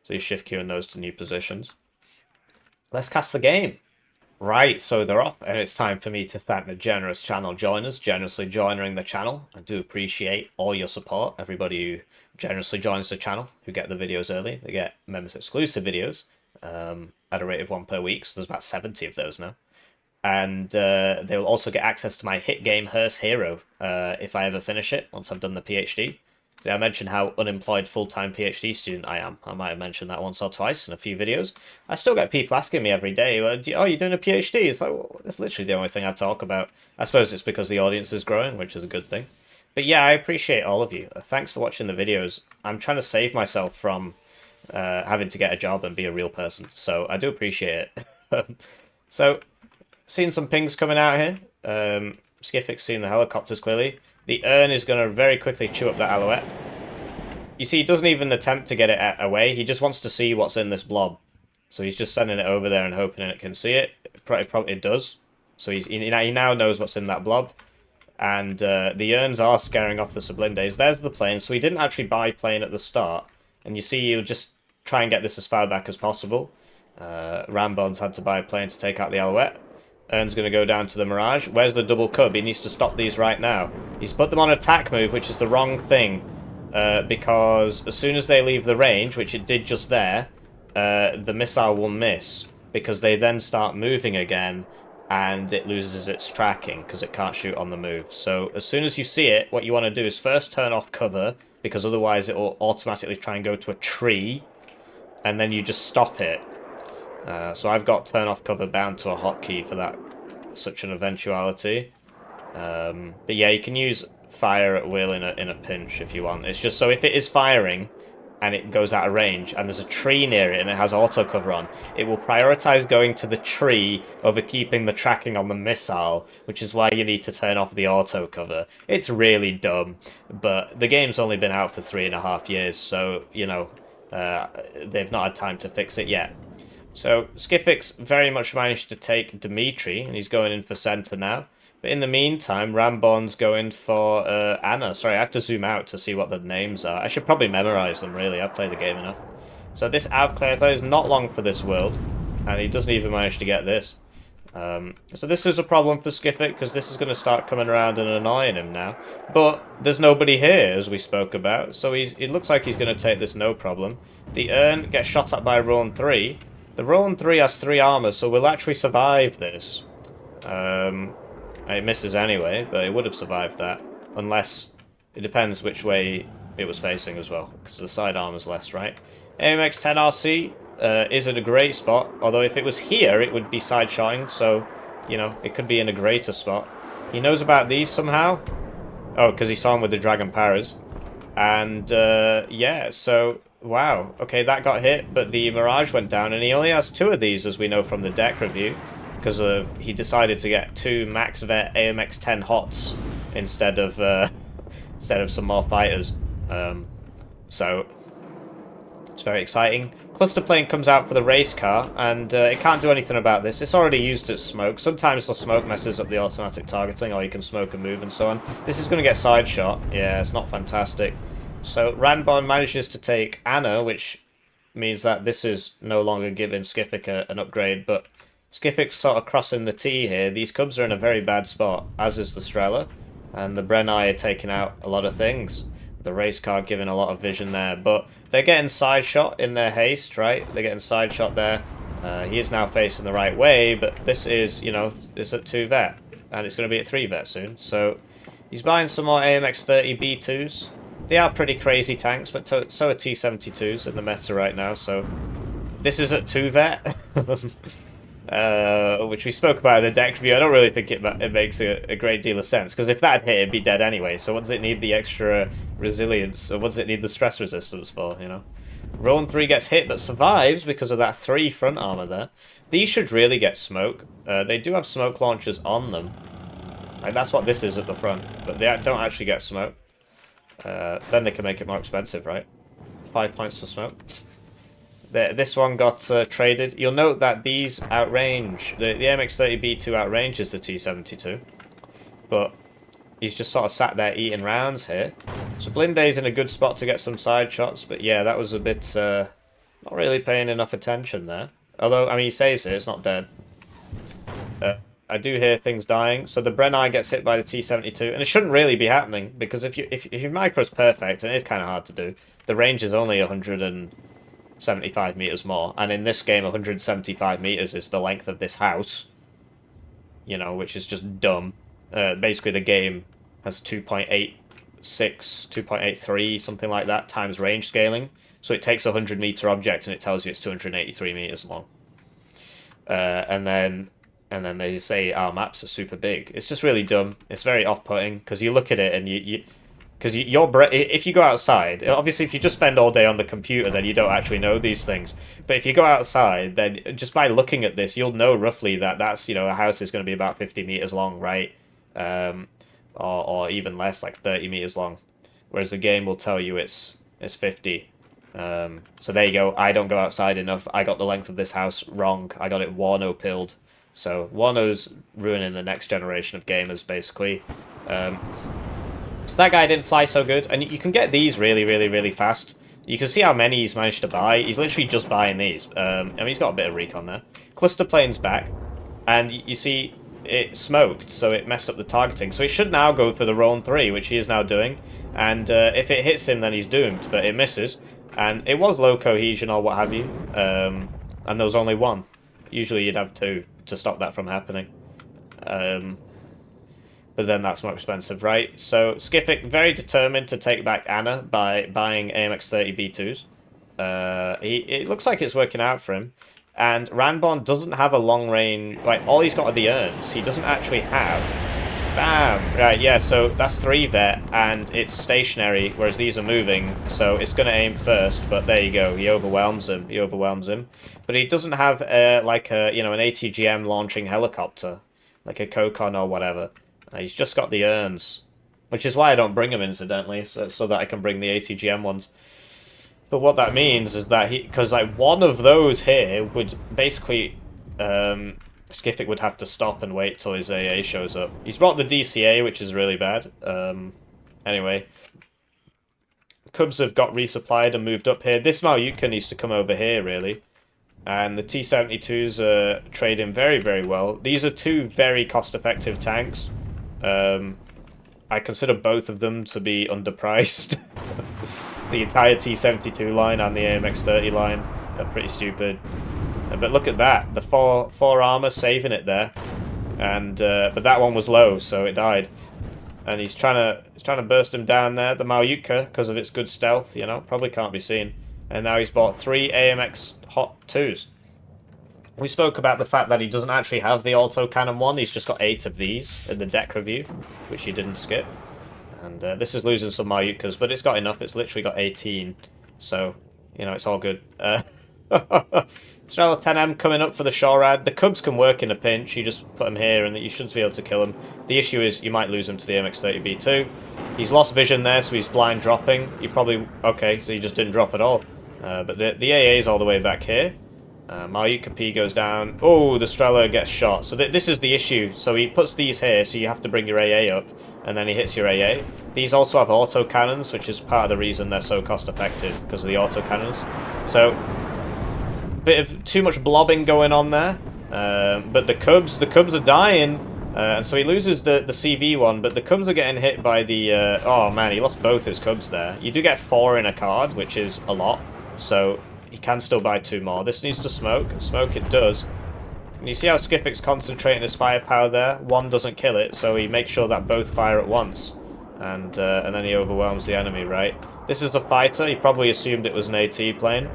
So he's shift queuing those to new positions. Let's cast the game. Right, so they're off, and it's time for me to thank the generous channel joiners, generously joining the channel. I do appreciate all your support, everybody who generously joins the channel, who get the videos early. They get members-exclusive videos at a rate of 1 per week, so there's about 70 of those now. And they will also get access to my hit game Hearst Hero if I ever finish it, once I've done the PhD. So I mentioned how unemployed full-time PhD student I am. I might have mentioned that once or twice in a few videos. I still get people asking me every day, oh, you're doing a PhD? It's like, well, that's literally the only thing I talk about. I suppose it's because the audience is growing, which is a good thing. But yeah, I appreciate all of you. Thanks for watching the videos. I'm trying to save myself from having to get a job and be a real person, so I do appreciate it. So... Seeing some pings coming out here. Skiffik's seeing the helicopters clearly. The urn is going to very quickly chew up that alouette. You see, he doesn't even attempt to get it away. He just wants to see what's in this blob. So he's just sending it over there and hoping it can see it. It does. So he now knows what's in that blob. And the urns are scaring off the Sublindes. There's the plane. So he didn't actually buy plane at the start. And you see, he'll just try and get this as far back as possible. Ranborn's had to buy a plane to take out the alouette. Ern's going to go down to the Mirage. Where's the double cub? He needs to stop these right now. He's put them on attack move, which is the wrong thing. Because as soon as they leave the range, which it did just there, the missile will miss. Because they then start moving again, and it loses its tracking, because it can't shoot on the move. So as soon as you see it, what you want to do is first turn off cover, because otherwise it will automatically try and go to a tree, and then you just stop it. So I've got turn off cover bound to a hotkey for that, such an eventuality. But yeah, you can use fire at will in a pinch if you want. It's just so if it is firing and it goes out of range and there's a tree near it and it has auto cover on, it will prioritize going to the tree over keeping the tracking on the missile, which is why you need to turn off the auto cover. It's really dumb, but the game's only been out for 3.5 years, so, you know, they've not had time to fix it yet. So Skiffik's very much managed to take Dimitri, and he's going in for center now. But in the meantime, Ranborn's going for Anna. Sorry, I have to zoom out to see what the names are. I should probably memorize them, really. I've played the game enough. So this Aufklärer is not long for this world, and he doesn't even manage to get this. So this is a problem for Skiffik, because this is going to start coming around and annoying him now. But there's nobody here, as we spoke about, so it looks like he's going to take this no problem. The urn gets shot at by Rowan 3. The Rowan 3 has 3 armor, so we'll actually survive this. It misses anyway, but it would have survived that. Unless, it depends which way it was facing as well, because the side armor's less, right? AMX 10RC is at a great spot, although if it was here, it would be side-shotting, so, you know, it could be in a greater spot. He knows about these somehow. Oh, because he saw him with the Dragon Paras. And, yeah, so, wow. Okay, that got hit, but the Mirage went down, and he only has 2 of these, as we know from the deck review, because he decided to get 2 max vet AMX 10 HOTS instead of some more fighters. So, it's very exciting. Cluster plane comes out for the race car, and it can't do anything about this. It's already used its smoke. Sometimes the smoke messes up the automatic targeting, or you can smoke and move and so on. This is going to get side shot. Yeah, it's not fantastic. So Ranborn manages to take Anna, which means that this is no longer giving Skiffik an upgrade, but Skiffik's sort of crossing the T here. These Cubs are in a very bad spot, as is the Strela, and the Brenai are taking out a lot of things. The race car giving a lot of vision there, but they're getting side shot in their haste, right? They're getting side shot there. He is now facing the right way, but this is, you know, it's at 2 vet, and it's going to be at 3 vet soon. So he's buying some more AMX 30 B2s. They are pretty crazy tanks, but so are T72s in the meta right now. So this is at 2 vet, which we spoke about in the deck review. I don't really think it makes a great deal of sense, because if that had hit, it'd be dead anyway. So what does it need the extra resilience, or what does it need the stress resistance for, you know? Rowan 3 gets hit, but survives because of that 3 front armor there. These should really get smoke. They do have smoke launchers on them. Like, that's what this is at the front, but they don't actually get smoke. Then they can make it more expensive, right? 5 points for smoke. This one got traded. You'll note that these outrange, the MX-30B2 outranges the T-72, but he's just sort of sat there eating rounds here. So Blinday's in a good spot to get some side shots, but yeah, that was a bit not really paying enough attention there. Although, I mean, he saves it, it's not dead. I do hear things dying, so the Brenai gets hit by the T-72, and it shouldn't really be happening, because if your micro's perfect, and it is kind of hard to do, the range is only 175 meters more, and in this game 175 meters is the length of this house, you know, which is just dumb. Basically the game has 2.86, 2.83, something like that, times range scaling, so it takes a 100 meter object and it tells you it's 283 meters long. And then they say our maps are super big. It's just really dumb. It's very off-putting, because you look at it and if you go outside, obviously if you just spend all day on the computer, then you don't actually know these things. But if you go outside, then just by looking at this, you'll know roughly that that's, you know, a house is going to be about 50 meters long, right? Or even less, like 30 meters long. Whereas the game will tell you it's 50. So there you go. I don't go outside enough. I got the length of this house wrong. I got it Warno pilled. So Warno's ruining the next generation of gamers, basically. So that guy didn't fly so good, and you can get these really, really, really fast. You can see how many he's managed to buy. He's literally just buying these. I mean, he's got a bit of recon there. Cluster plane's back, and you see it smoked, so it messed up the targeting. So he should now go for the Roan 3, which he is now doing. And if it hits him, then he's doomed, but it misses. And it was low cohesion or what have you, and there was only 1. Usually you'd have 2 to stop that from happening. But then that's more expensive, right? So Skiffik very determined to take back Anna by buying AMX 30 B2s. It looks like it's working out for him. And Ranborn doesn't have a long range, like all he's got are the urns. He doesn't actually have. Bam! Right, yeah, so that's 3 vet and it's stationary, whereas these are moving, so it's gonna aim first, but there you go, he overwhelms him. But he doesn't have like a, you know, an ATGM launching helicopter, like a Kokon or whatever. He's just got the urns, which is why I don't bring them, incidentally, so that I can bring the ATGM ones. But what that means is that because like one of those here would basically, Skiffik would have to stop and wait till his AA shows up. He's brought the DCA, which is really bad. Anyway, Cubs have got resupplied and moved up here. This MAYHEM needs to come over here, really. And the T-72s are trading very, very well. These are 2 very cost-effective tanks. I consider both of them to be underpriced. The entire T-72 line and the AMX-30 line are pretty stupid. But look at that, the 4 armor saving it there. And but that one was low, so it died. And he's trying to burst him down there. The MAYHEM, because of its good stealth, you know, probably can't be seen. And now he's bought 3 AMX Hot 2s. We spoke about the fact that he doesn't actually have the auto cannon one. He's just got 8 of these in the deck review, which he didn't skip. And this is losing some Mayukas, but it's got enough. It's literally got 18. So, it's all good. Strela 10M coming up for the Shorad. The Cubs can work in a pinch. You just put them here and you should be able to kill them. The issue is you might lose him to the MX-30B2. He's lost vision there, so he's blind dropping. He probably... Okay, so he just didn't drop at all. But the AA is all the way back here. Mayuka P goes down. Oh, the Strela gets shot. So this is the issue. So he puts these here, so you have to bring your AA up, and then he hits your AA. These also have auto cannons, which is part of the reason they're so cost effective, because of the auto cannons. So, bit of too much blobbing going on there. But the Cubs are dying. And so he loses the CV one, but the Cubs are getting hit by the... oh man, he lost both his Cubs there. You do get 4 in a card, which is a lot. So he can still buy 2 more. This needs to smoke. Smoke it does. And you see how Skiffik's concentrating his firepower there? One doesn't kill it, so he makes sure that both fire at once. And then he overwhelms the enemy, right? This is a fighter. He probably assumed it was an AT plane.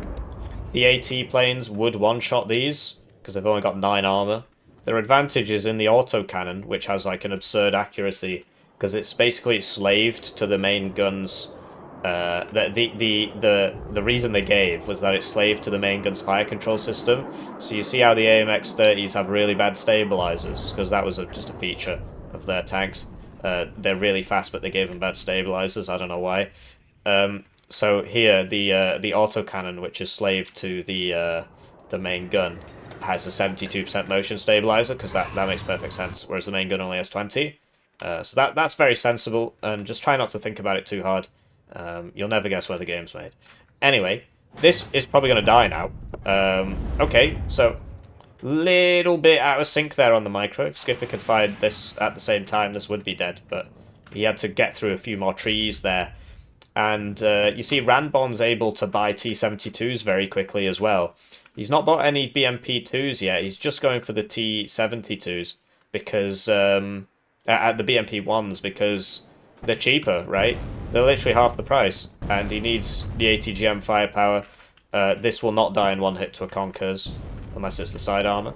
The AT planes would one-shot these, because they've only got 9 armor. Their advantage is in the autocannon, which has like an absurd accuracy, because it's basically slaved to the main gun's... the reason they gave was that it's slaved to the main gun's fire control system. So you see how the AMX-30s have really bad stabilizers, because that was just a feature of their tanks. They're really fast, but they gave them bad stabilizers. I don't know why. So here, the autocannon, which is slaved to the main gun, has a 72% motion stabilizer, because that makes perfect sense, whereas the main gun only has 20. So that's very sensible, and just try not to think about it too hard. You'll never guess where the game's made. Anyway, this is probably going to die now. Okay, so little bit out of sync there on the micro. If Skiffik had fired this at the same time, this would be dead, but he had to get through a few more trees there. And you see Ranborn's able to buy T-72s very quickly as well. He's not bought any BMP-2s yet. He's just going for the T-72s because at the BMP-1s because they're cheaper, right? They're literally half the price, and he needs the ATGM firepower. This will not die in one hit to a Conkers, unless it's the side armor.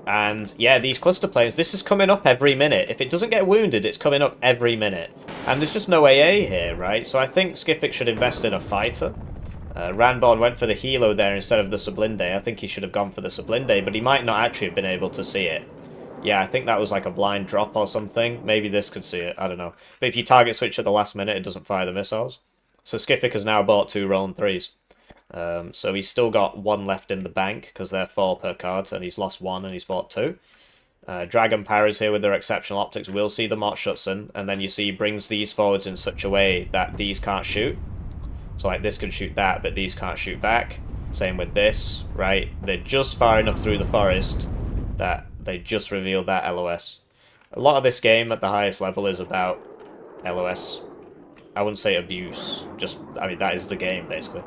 And yeah, these cluster planes, this is coming up every minute. If it doesn't get wounded, it's coming up every minute. And there's just no AA here, right? So I think Skiffik should invest in a fighter. Ranborn went for the Helo there instead of the Sublinde. I think he should have gone for the Sublinde, but he might not actually have been able to see it. Yeah, I think that was like a blind drop or something. Maybe this could see it, I don't know. But if you target switch at the last minute, it doesn't fire the missiles. So Skiffik has now bought 2 Roland 3s. So he's still got 1 left in the bank, because they're 4 per card, and he's lost 1 and he's bought 2. Dragon Paras here with their exceptional optics will see the Mott Schutzen, and then you see he brings these forwards in such a way that these can't shoot. So like this can shoot that, but these can't shoot back. Same with this, right? They're just far enough through the forest that they just revealed that LOS. A lot of this game at the highest level is about LOS. I wouldn't say abuse, I mean, that is the game, basically.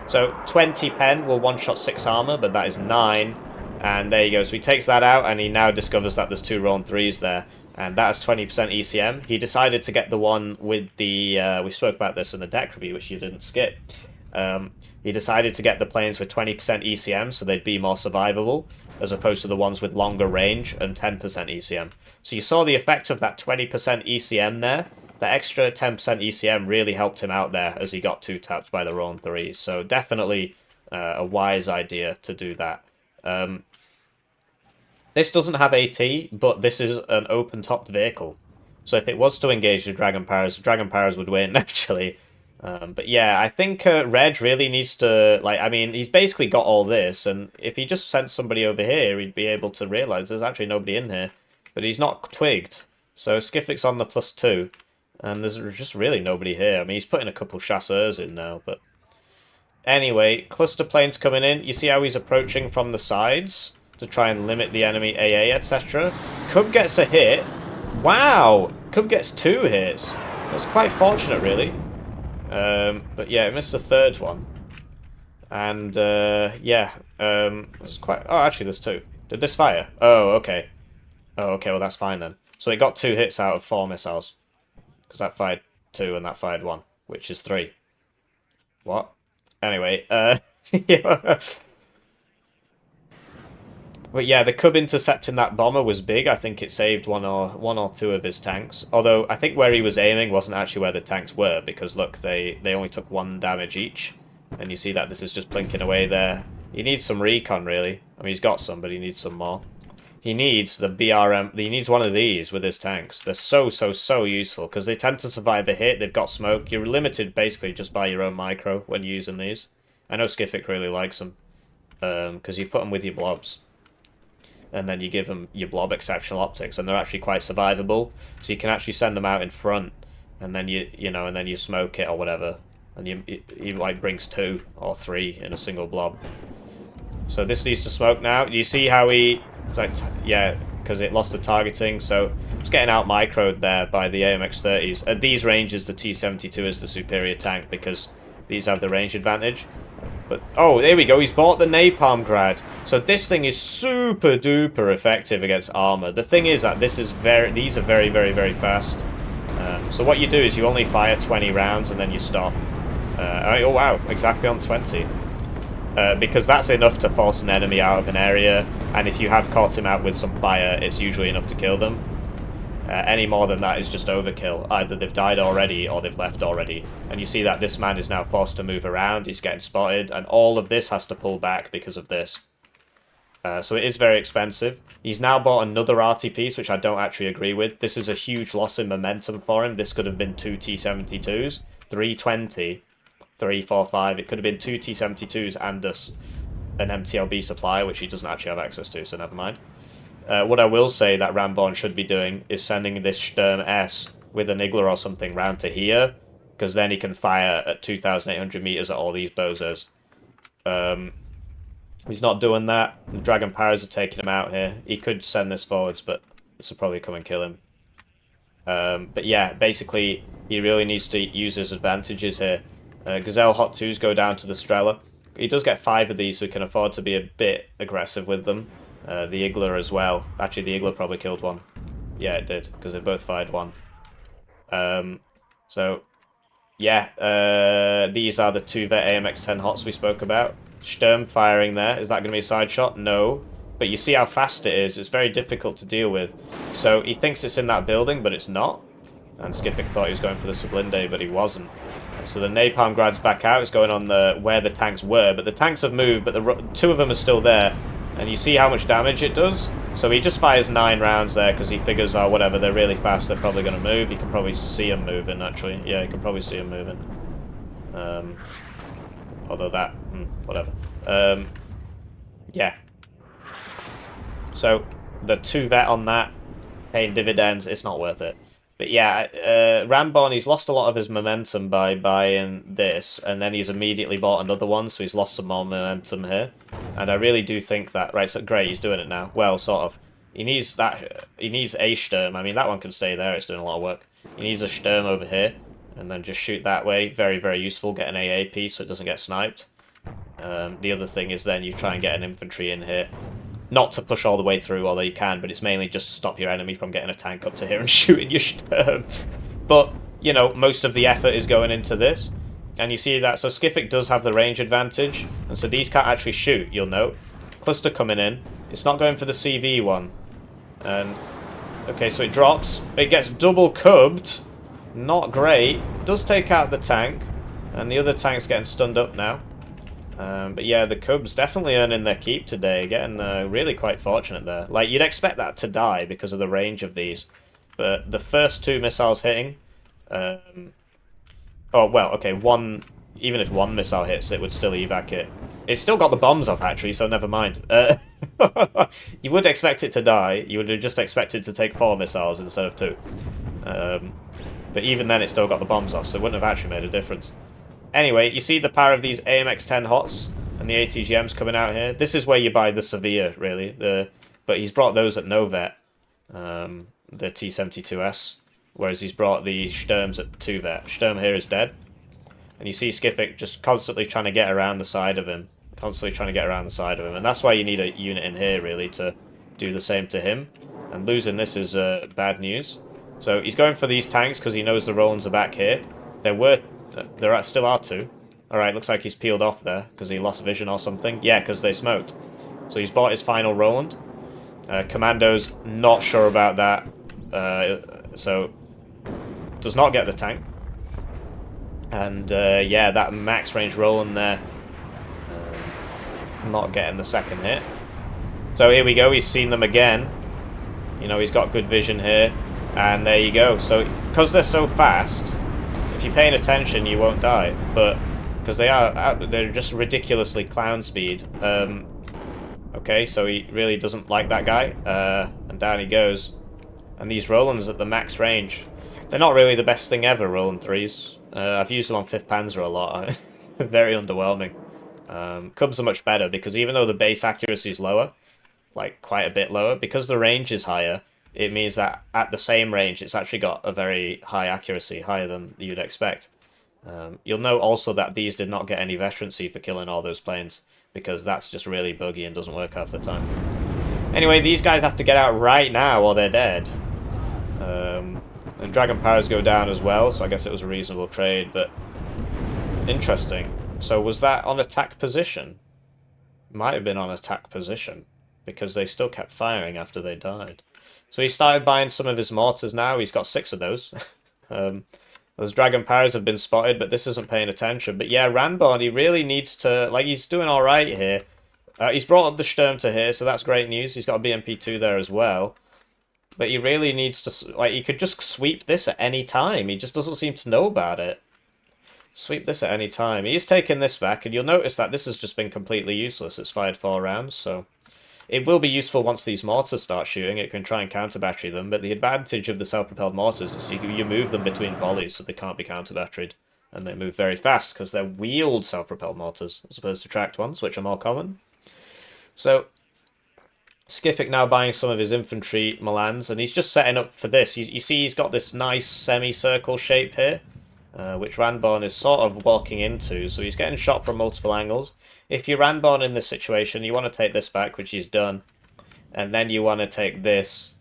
So 20 pen will one-shot 6 armor, but that is 9. And there you go. So he takes that out, and he now discovers that there's 2 Roland 3s there. And that has 20% ECM. He decided to get the one with the... we spoke about this in the deck review, which you didn't skip. He decided to get the planes with 20% ECM, so they'd be more survivable, as opposed to the ones with longer range and 10% ECM. So you saw the effect of that 20% ECM there. That extra 10% ECM really helped him out there as he got 2-tapped by the Roland 3s. So definitely a wise idea to do that. This doesn't have AT, but this is an open-topped vehicle. So if it was to engage the Dragon Paras would win, actually. But yeah, I think Reg really needs to, I mean, he's basically got all this, and if he just sent somebody over here, he'd be able to realise there's actually nobody in here. But he's not twigged, so Skiffik's on the +2, and there's just really nobody here. I mean, he's putting a couple chasseurs in now, but... Anyway, cluster planes coming in. You see how he's approaching from the sides to try and limit the enemy AA, etc. Cub gets a hit. Wow! Cub gets 2 hits. That's quite fortunate, really. But yeah, it missed the 3rd one. And, yeah. It's quite... Oh, actually, there's 2. Did this fire? Oh, okay. Oh, okay, well, that's fine then. So it got 2 hits out of 4 missiles. Because that fired 2 and that fired 1, which is 3. What? Anyway, yeah. But yeah, the Cub intercepting that bomber was big. I think it saved one or two of his tanks. Although I think where he was aiming wasn't actually where the tanks were, because look, they only took 1 damage each. And you see that this is just blinking away there. He needs some recon, really. I mean, he's got some, but he needs some more. He needs the BRM. He needs one of these with his tanks. They're so useful, because they tend to survive a hit. They've got smoke. You're limited, basically, just by your own micro when using these. I know Skiffik really likes them, because you put them with your blobs. And then you give them your blob exceptional optics, and they're actually quite survivable. So you can actually send them out in front, and then and then you smoke it or whatever, and you like brings 2 or 3 in a single blob. So this needs to smoke now. You see how he, like, yeah, because it lost the targeting. So it's getting out microed there by the AMX-30s. At these ranges, the T-72 is the superior tank because these have the range advantage. But, oh, there we go. He's bought the Napalm Grad. So this thing is super duper effective against armor. The thing is that these are very fast. So what you do is you only fire 20 rounds and then you stop. Oh wow, exactly on 20. Because that's enough to force an enemy out of an area, and if you have caught him out with some fire, it's usually enough to kill them. Any more than that is just overkill. Either they've died already or they've left already. And you see that this man is now forced to move around, he's getting spotted, and all of this has to pull back because of this. So it is very expensive. He's now bought another RT piece, which I don't actually agree with. This is a huge loss in momentum for him. This could have been 2 T-72s, 320, 3, 4, 5. It could have been 2 T-72s and an MTLB supplier, which he doesn't actually have access to, so never mind. What I will say that Ranborn should be doing is sending this Sturm S with an Igler or something round to here, because then he can fire at 2,800 meters at all these bozos. He's not doing that. The Dragon Paras are taking him out here. He could send this forwards, but this will probably come and kill him. But yeah, basically, he really needs to use his advantages here. Gazelle Hot 2s go down to the Strela. He does get 5 of these, so he can afford to be a bit aggressive with them. The Igler as well. Actually, the Igler probably killed one. Yeah, it did, because they both fired 1. So, yeah, these are the 2-vet AMX-10 Hots we spoke about. Sturm firing there. Is that going to be a side shot? No. But you see how fast it is. It's very difficult to deal with. So he thinks it's in that building, but it's not. And Skiffik thought he was going for the Sublinde, but he wasn't. So the Napalm Grad's back out. It's going on where the tanks were. But the tanks have moved, but the 2 of them are still there. And you see how much damage it does? So he just fires 9 rounds there because he figures, oh, whatever, they're really fast, they're probably going to move. You can probably see them moving, actually. Yeah, you can probably see them moving. Although that, whatever. Yeah. So, the 2-vet on that, paying dividends, it's not worth it. But yeah, Ranborn, he's lost a lot of his momentum by buying this, and then he's immediately bought another one, so he's lost some more momentum here. And I really do think that, right, so great, he's doing it now. Well, sort of. He needs a Sturm. I mean, that one can stay there, it's doing a lot of work. He needs a Sturm over here, and then just shoot that way. Very useful, get an AA piece so it doesn't get sniped. The other thing is then you try and get an infantry in here. Not to push all the way through, although you can, but it's mainly just to stop your enemy from getting a tank up to here and shooting your Sturm. But, you know, most of the effort is going into this. And you see that, so Skiffik does have the range advantage, and so these can't actually shoot, you'll note. Cluster coming in. It's not going for the CV one. And, okay, so it drops. It gets double cubbed. Not great. Does take out the tank, and the other tank's getting stunned up now. But yeah, the Cubs definitely earning their keep today, getting really quite fortunate there. Like, you'd expect that to die because of the range of these. But the first 2 missiles hitting... oh, well, okay, even if 1 missile hits, it would still evac it. It's still got the bombs off, actually, so never mind. You would expect it to die. You would have just expected to take 4 missiles instead of 2. But even then, it still got the bombs off, so it wouldn't have actually made a difference. Anyway, you see the power of these AMX-10 Hots and the ATGMs coming out here. This is where you buy the Severe, really. But he's brought those at no vet, the T-72S, whereas he's brought the Sturms at 2 vet. Sturm here is dead. And you see Skiffik just constantly trying to get around the side of him. And that's why you need a unit in here, really, to do the same to him. And losing this is bad news. So he's going for these tanks because he knows the Rollins are back here. There still are 2. Alright, looks like he's peeled off there because he lost vision or something. Yeah, because they smoked. So he's bought his final Roland. Commando's not sure about that, so does not get the tank. And yeah, that max range Roland there, not getting the second hit. So here we go, he's seen them again. You know, he's got good vision here. And there you go. So, because they're so fast, if you're paying attention, you won't die. But, because they're just ridiculously clown speed. Okay, so he really doesn't like that guy. And down he goes. And these Rolands at the max range, they're not really the best thing ever, Roland 3s. I've used them on 5th Panzer a lot. Very underwhelming. Cubs are much better, because even though the base accuracy is lower, like quite a bit lower, because the range is higher, it means that at the same range it's actually got a very high accuracy, higher than you'd expect. You'll note also that these did not get any veterancy for killing all those planes, because that's just really buggy and doesn't work half the time. Anyway, these guys have to get out right now or they're dead. And Dragon Powers go down as well, so I guess it was a reasonable trade, but interesting. So was that on attack position? Might have been on attack position, because they still kept firing after they died. So he started buying some of his mortars now. He's got 6 of those. Those Dragon Powers have been spotted, but this isn't paying attention. But yeah, Ranborn, he really needs to... Like, he's doing alright here. He's brought up the Sturm to here, so that's great news. He's got a BMP-2 there as well. But he really needs to... Like, he could just sweep this at any time. He just doesn't seem to know about it. Sweep this at any time. He's taken this back, and you'll notice that this has just been completely useless. It's fired 4 rounds, so... It will be useful once these mortars start shooting. It can try and counter-battery them, but the advantage of the self-propelled mortars is you move them between volleys so they can't be counter-batteried. And they move very fast, because they're wheeled self-propelled mortars, as opposed to tracked ones, which are more common. So, Skiffik now buying some of his infantry Milans, and he's just setting up for this. You see he's got this nice semicircle shape here, which Ranborn is sort of walking into, so he's getting shot from multiple angles. If you're Ranborn in this situation, you want to take this back, which he's done, and then you want to take this,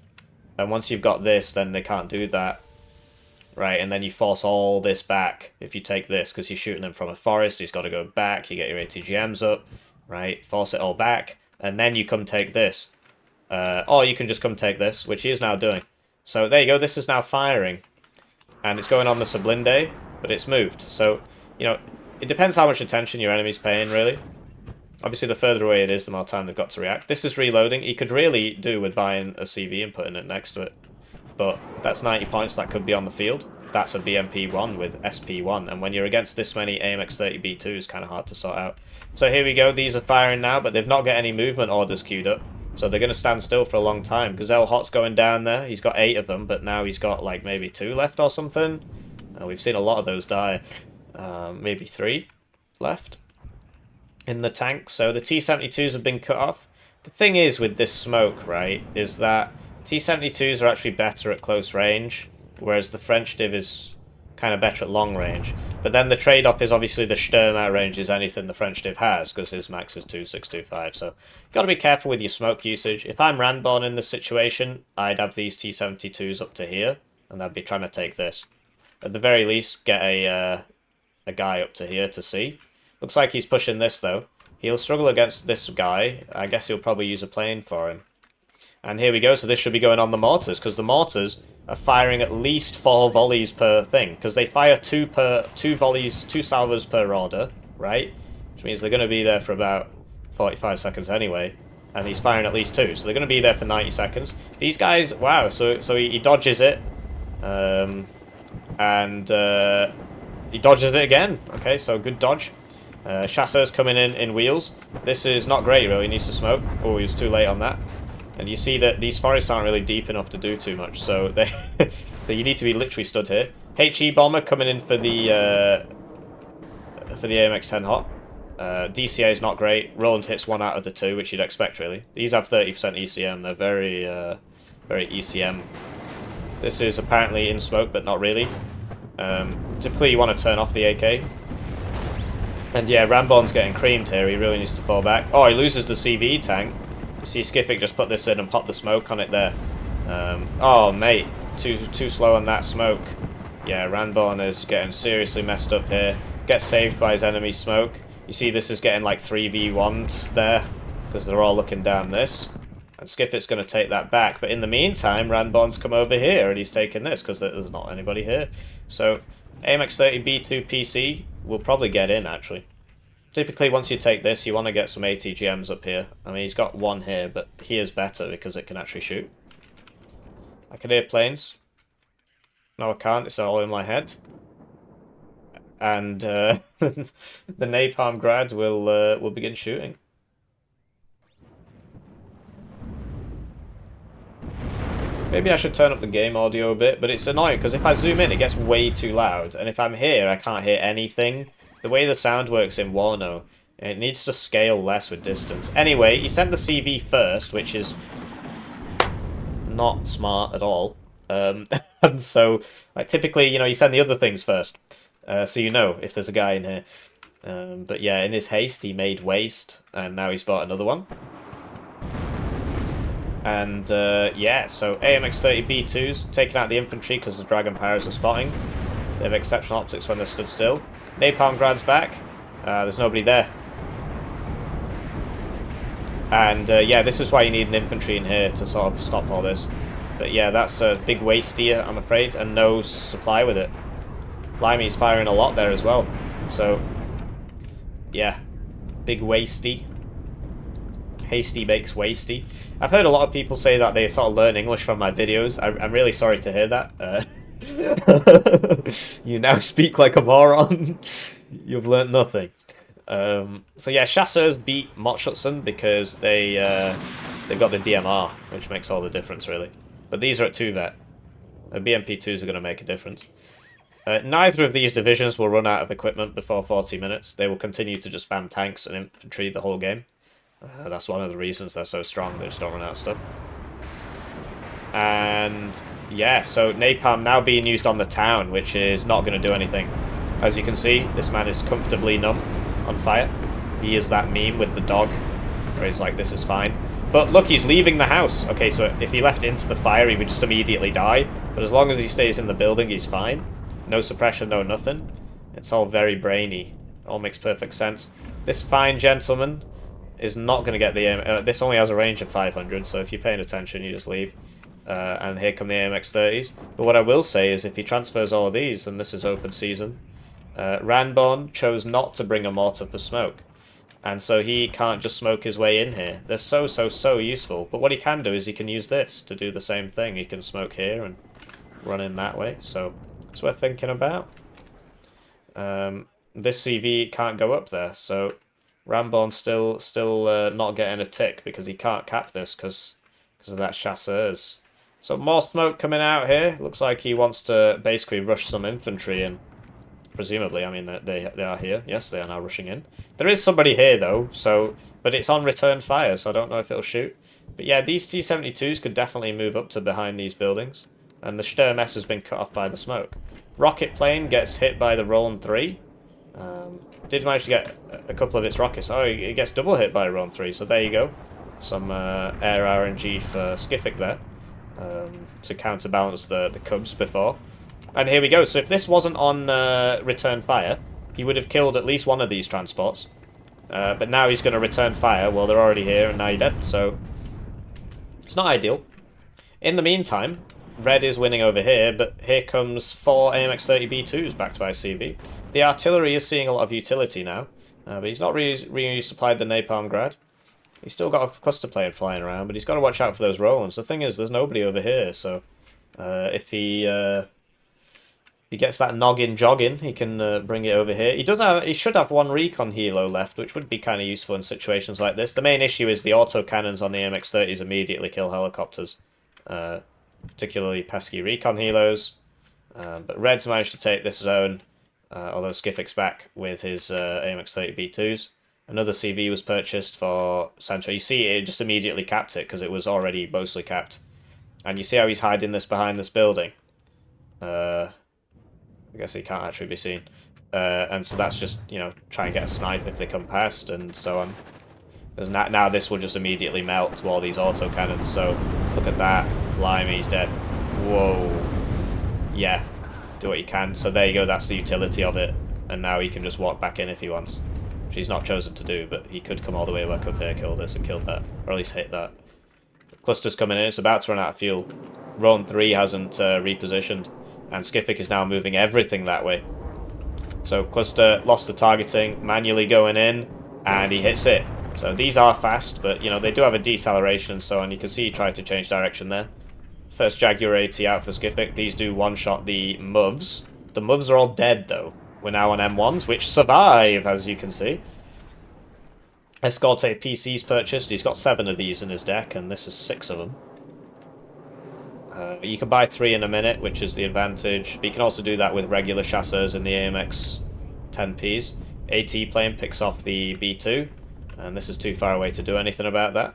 and once you've got this, then they can't do that, right, and then you force all this back if you take this, because he's shooting them from a forest, he's got to go back, you get your ATGMs up, right, force it all back, and then you come take this, or you can just come take this, which he is now doing. So there you go, this is now firing. And it's going on the Sublinde, but it's moved. So, you know, it depends how much attention your enemy's paying, really. Obviously, the further away it is, the more time they've got to react. This is reloading. He could really do with buying a CV and putting it next to it. But that's 90 points that could be on the field. That's a BMP-1 with SP-1. And when you're against this many AMX-30B2, it's kind of hard to sort out. So here we go. These are firing now, but they've not got any movement orders queued up. So they're going to stand still for a long time. Gazelle Hot's going down there. He's got 8 of them, but now he's got like maybe 2 left or something. We've seen a lot of those die. Maybe 3 left in the tank. So the T-72s have been cut off. The thing is with this smoke, right, is that T-72s are actually better at close range, whereas the French div is kind of better at long range. But then the trade-off is obviously the Sturm outranges anything the French div has, because his max is 2625. So you've got to be careful with your smoke usage. If I'm Ranborn in this situation, I'd have these T-72s up to here, and I'd be trying to take this. At the very least, get a guy up to here to see. Looks like he's pushing this, though. He'll struggle against this guy. I guess he'll probably use a plane for him. And here we go, so this should be going on the mortars, because the mortars are firing at least 4 volleys per thing, because they fire 2 volleys, 2 salvos per order, right? Which means they're going to be there for about 45 seconds anyway, and he's firing at least 2, so they're going to be there for 90 seconds. These guys, wow, so he dodges it, and he dodges it again. Okay, so good dodge. Chasseur's coming in wheels. This is not great, really. He needs to smoke. Oh, he was too late on that. And you see that these forests aren't really deep enough to do too much, so they so you need to be literally stood here. HE bomber coming in for the AMX-10 Hot. DCA is not great. Roland hits 1 out of the 2, which you'd expect, really. These have 30% ECM. They're very ECM. This is apparently in smoke, but not really. Typically, you want to turn off the AK. And yeah, Ranborn's getting creamed here. He really needs to fall back. Oh, he loses the CV tank. You see Skiffik just put this in and pop the smoke on it there. Oh, mate. Too slow on that smoke. Yeah, Ranborn is getting seriously messed up here. Gets saved by his enemy smoke. You see this is getting like 3v1'd there. because they're all looking down this. And Skiffik's going to take that back. But in the meantime, Ranborn's come over here and he's taken this because there's not anybody here. So AMX30B2 PC will probably get in, actually. Typically, once you take this, you want to get some ATGMs up here. I mean, he's got one here, but here's better because it can actually shoot. I can hear planes. No, I can't. It's all in my head. And the napalm grad will begin shooting. Maybe I should turn up the game audio a bit, but it's annoying because if I zoom in, it gets way too loud. And if I'm here, I can't hear anything. The way the sound works in Warno, it needs to scale less with distance. Anyway, he sent the CV first, which is not smart at all. And so, like, typically, you know, you send the other things first. So you know if there's a guy in here. But yeah, in his haste, he made waste, and now he's bought another one. And yeah, so AMX30B2s taking out the infantry because the Dragon Powers are spotting. They have exceptional optics when they're stood still. Napalm Grad's back. There's nobody there. And yeah, this is why you need an infantry in here to sort of stop all this. But yeah, that's a big waste here, I'm afraid, and no supply with it. Limey's firing a lot there as well. So yeah, big wasty. Hasty makes wasty. I've heard a lot of people say that they sort of learn English from my videos. I'm really sorry to hear that. You now speak like a moron. You've learnt nothing. So yeah, Chasseurs beat Motschutsen because they've got the DMR, which makes all the difference really. But these are at 2-vet. BMP2s are going to make a difference. Neither of these divisions will run out of equipment before 40 minutes. They will continue to just spam tanks and infantry the whole game. That's one of the reasons they're so strong. They just don't run out of stuff. And yeah, so napalm now being used on the town, which is not going to do anything. As you can see, this man is comfortably numb on fire. He is that meme with the dog, where he's like, this is fine. But look, he's leaving the house. Okay, so if he left into the fire, he would just immediately die. But as long as he stays in the building, he's fine. No suppression, no nothing. It's all very brainy. All makes perfect sense. This fine gentleman is not going to get the this only has a range of 500, so if you're paying attention, you just leave. And here come the AMX-30s. But what I will say is if he transfers all of these, then this is open season. Ranborn chose not to bring a mortar for smoke. And so he can't just smoke his way in here. They're so useful. But what he can do is he can use this to do the same thing. He can smoke here and run in that way. So it's worth thinking about. This CV can't go up there, so Ranborn's still not getting a tick because he can't cap this because of that Chasseurs. So more smoke coming out here. Looks like he wants to basically rush some infantry in. Presumably, I mean, they are here. Yes, they are now rushing in. There is somebody here, though, so... But it's on return fire, so I don't know if it'll shoot. But yeah, these T-72s could definitely move up to behind these buildings. And the Sturm S has been cut off by the smoke. Rocket plane gets hit by the Roan 3. Did manage to get a couple of its rockets. Oh, it gets double hit by Roan 3, so there you go. Some air RNG for Skiffik there. To counterbalance the Cubs before. And here we go. So if this wasn't on return fire, he would have killed at least one of these transports. But now he's going to return fire. Well, they're already here, and now you're dead. So it's not ideal. In the meantime, red is winning over here, but here comes 4 AMX-30B2s backed by CV. The artillery is seeing a lot of utility now, but he's not resupplied the napalm grad. He's still got a cluster plane flying around, but he's got to watch out for those Roans. The thing is, there's nobody over here, so if he gets that noggin jogging, he can bring it over here. He should have one recon helo left, which would be kind of useful in situations like this. The main issue is the autocannons on the MX-30s immediately kill helicopters, particularly pesky recon helos. But Red's managed to take this zone, although Skiffik's back with his AMX-30B2s. Another CV was purchased for Sancho. You see, it just immediately capped it because it was already mostly capped. And you see how he's hiding this behind this building. I guess he can't actually be seen. And so that's just, you know, try and get a snipe if they come past and so on. Because now this will just immediately melt to all these autocannons. So look at that. Blimey, he's dead. Whoa. Yeah, do what you can. So there you go, that's the utility of it. And now he can just walk back in if he wants. which he's not chosen to do, but he could come all the way back up here, kill this, and kill that, or at least hit that. Cluster's coming in, it's about to run out of fuel. Roan 3 hasn't repositioned, and Skiffik is now moving everything that way. So Cluster lost the targeting, manually going in, and he hits it. So these are fast, but you know they do have a deceleration and so on. You can see he tried to change direction there. First Jaguar AT out for Skiffik. These do one-shot the MUVs. The MUVs are all dead though. We're now on M1s, which survive, as you can see. Escorte PC's purchased. He's got 7 of these in his deck, and this is 6 of them. You can buy 3 in a minute, which is the advantage. But you can also do that with regular chasseurs in the AMX 10Ps. AT plane picks off the B2, and this is too far away to do anything about that.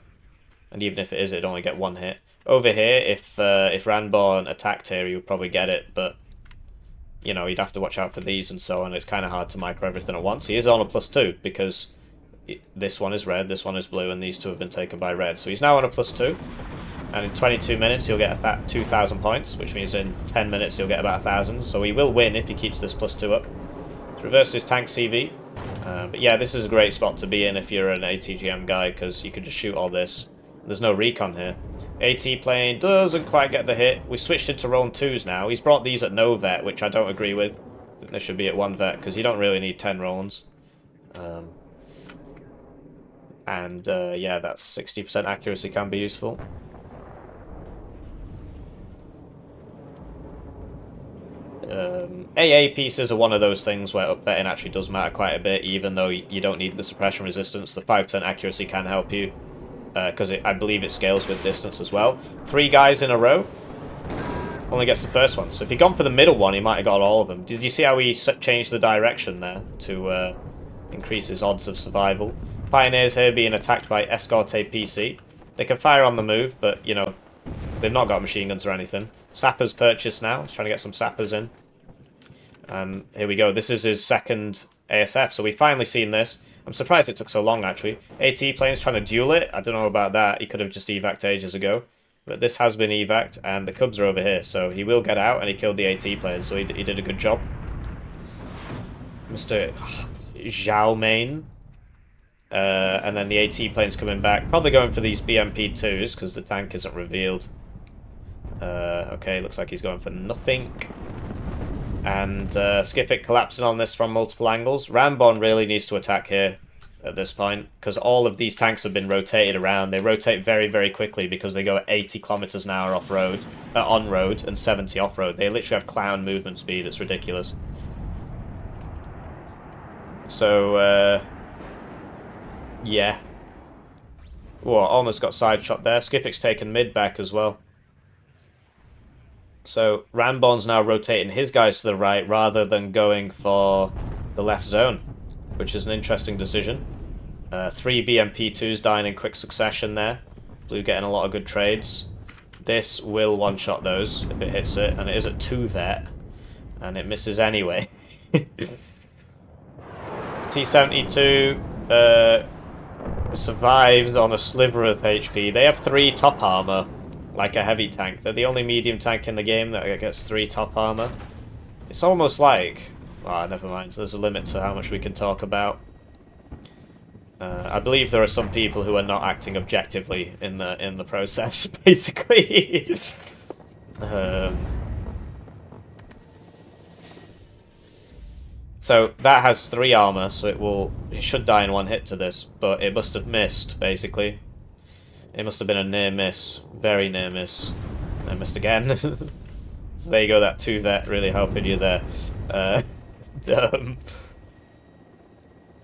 And even if it is, it'd only get 1 hit. Over here, if Ranborn attacked here, he would probably get it, but you know, you'd have to watch out for these and so on. It's kind of hard to micro everything at once. He is on a +2 because this one is red, this one is blue, and these 2 have been taken by red. So he's now on a +2, and in 22 minutes he'll get 2,000 points, which means in 10 minutes he'll get about 1,000. So he will win if he keeps this +2 up. To reverse his tank CV. But yeah, this is a great spot to be in if you're an ATGM guy, because you can just shoot all this. There's no recon here. AT plane doesn't quite get the hit. We switched into Roan 2s now. He's brought these at no vet, which I don't agree with. I think they should be at 1 vet, because you don't really need 10 Roans. Yeah, that's 60% accuracy can be useful. AA pieces are one of those things where upvetting actually does matter quite a bit, even though you don't need the suppression resistance. The 5% accuracy can help you, because I believe it scales with distance as well. 3 guys in a row, only gets the first one. So if he'd gone for the middle one, he might have got all of them. Did you see how he changed the direction there to increase his odds of survival? Pioneers here being attacked by Escorte PC. They can fire on the move, but, you know, they've not got machine guns or anything. Sappers purchased now. He's trying to get some sappers in. And here we go. This is his second ASF, so we've finally seen this. I'm surprised it took so long, actually. AT plane's trying to duel it. I don't know about that. He could have just evac'd ages ago. But this has been evac'd, and the Cubs are over here, so he will get out, and he killed the AT plane, so he did a good job. Mr. Zhao Main. And then the AT plane's coming back. Probably going for these BMP2s, because the tank isn't revealed. Okay, looks like he's going for nothing. And Skiffik collapsing on this from multiple angles. Ranborn really needs to attack here at this point, because all of these tanks have been rotated around. They rotate very, very quickly because they go at 80 kilometers an hour off-road, on-road, and 70 off-road. They literally have clown movement speed. It's ridiculous. So, yeah. Whoa, almost got side shot there. Skiffik's taken mid back as well. So Ranborn's now rotating his guys to the right rather than going for the left zone, which is an interesting decision. 3 BMP2s dying in quick succession there. Blue getting a lot of good trades. This will one-shot those if it hits it, and it is at 2 vet, and it misses anyway. T-72 survives on a sliver of HP. They have 3 top armor, like a heavy tank. They're the only medium tank in the game that gets 3 top armor. It's almost like... Ah, never mind. There's a limit to how much we can talk about. I believe there are some people who are not acting objectively in the process, basically. So that has 3 armor, so it should die in 1 hit to this, but it must have missed, basically. It must have been a near miss, very near miss. I missed again. So there you go, that 2 vet really helping you there.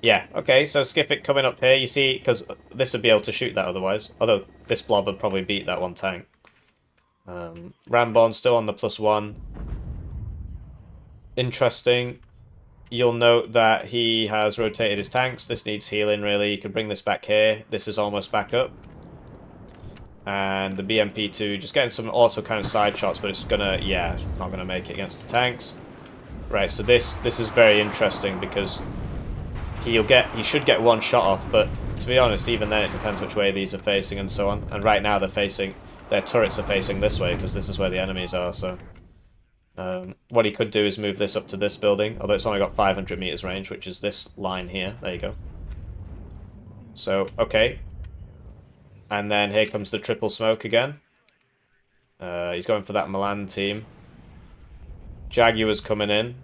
Yeah, okay, so Skiffik coming up here, you see, because this would be able to shoot that otherwise. Although this blob would probably beat that 1 tank. Ranborn still on the +1. Interesting. You'll note that he has rotated his tanks. This needs healing, really. You can bring this back here. This is almost back up. And the BMP2 just getting some auto kind of side shots, but it's gonna, yeah, not gonna make it against the tanks. Right, so this is very interesting because he should get 1 shot off, but to be honest, even then it depends which way these are facing and so on. And right now their turrets are facing this way because this is where the enemies are. So what he could do is move this up to this building, although it's only got 500 meters range, which is this line here. There you go. So, okay. And then here comes the triple smoke again. He's going for that Milan team. Jaguar's coming in.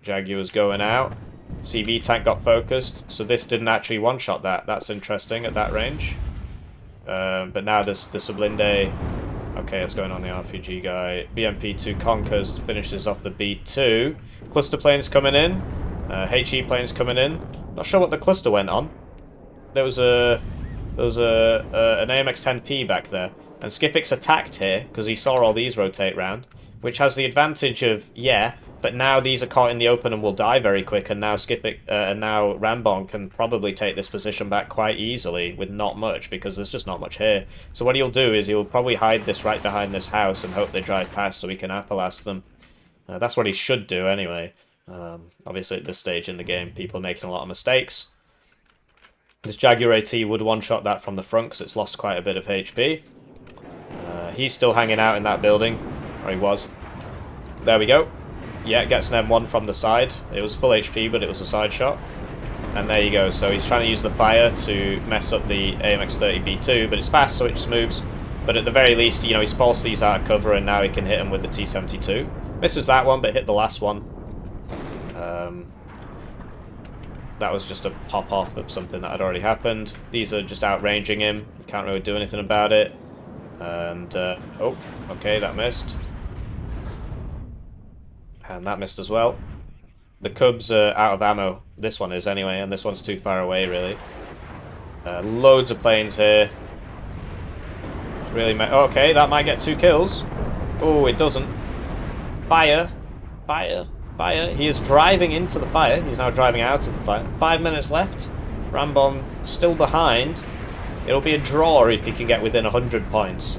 Jaguar's going out. CV tank got focused, so this didn't actually one-shot that. That's interesting at that range. But now the Sublinde... Okay, what's going on the RPG guy? BMP2 conquers, finishes off the B2. Cluster plane's coming in. HE plane's coming in. Not sure what the cluster went on. There was an AMX-10P back there. And Skiffik's attacked here, because he saw all these rotate round. Which has the advantage of, yeah, but now these are caught in the open and will die very quick, and now Skiffik and now Ranborn can probably take this position back quite easily with not much, because there's just not much here. So what he'll do is he'll probably hide this right behind this house and hope they drive past so he can appelast them. That's what he should do anyway. Obviously at this stage in the game, people are making a lot of mistakes. This Jaguar AT would one-shot that from the front because it's lost quite a bit of HP. He's still hanging out in that building. Or he was. There we go. Yeah, gets an M1 from the side. It was full HP, but it was a side shot. And there you go. So he's trying to use the fire to mess up the AMX-30B2, but it's fast, so it just moves. But at the very least, you know, he's forced these out of cover, and now he can hit him with the T-72. Misses that one, but hit the last one. That was just a pop-off of something that had already happened. These are just outranging him. You can't really do anything about it. And, oh, okay, that missed. And that missed as well. The Cubs are out of ammo. This one is anyway, and this one's too far away, really. Loads of planes here. It's really... okay, that might get 2 kills. Oh, it doesn't. Fire. Fire. Fire. He is driving into the fire. He's now driving out of the fire. 5 minutes left. Ranborn still behind. It'll be a draw if he can get within 100 points.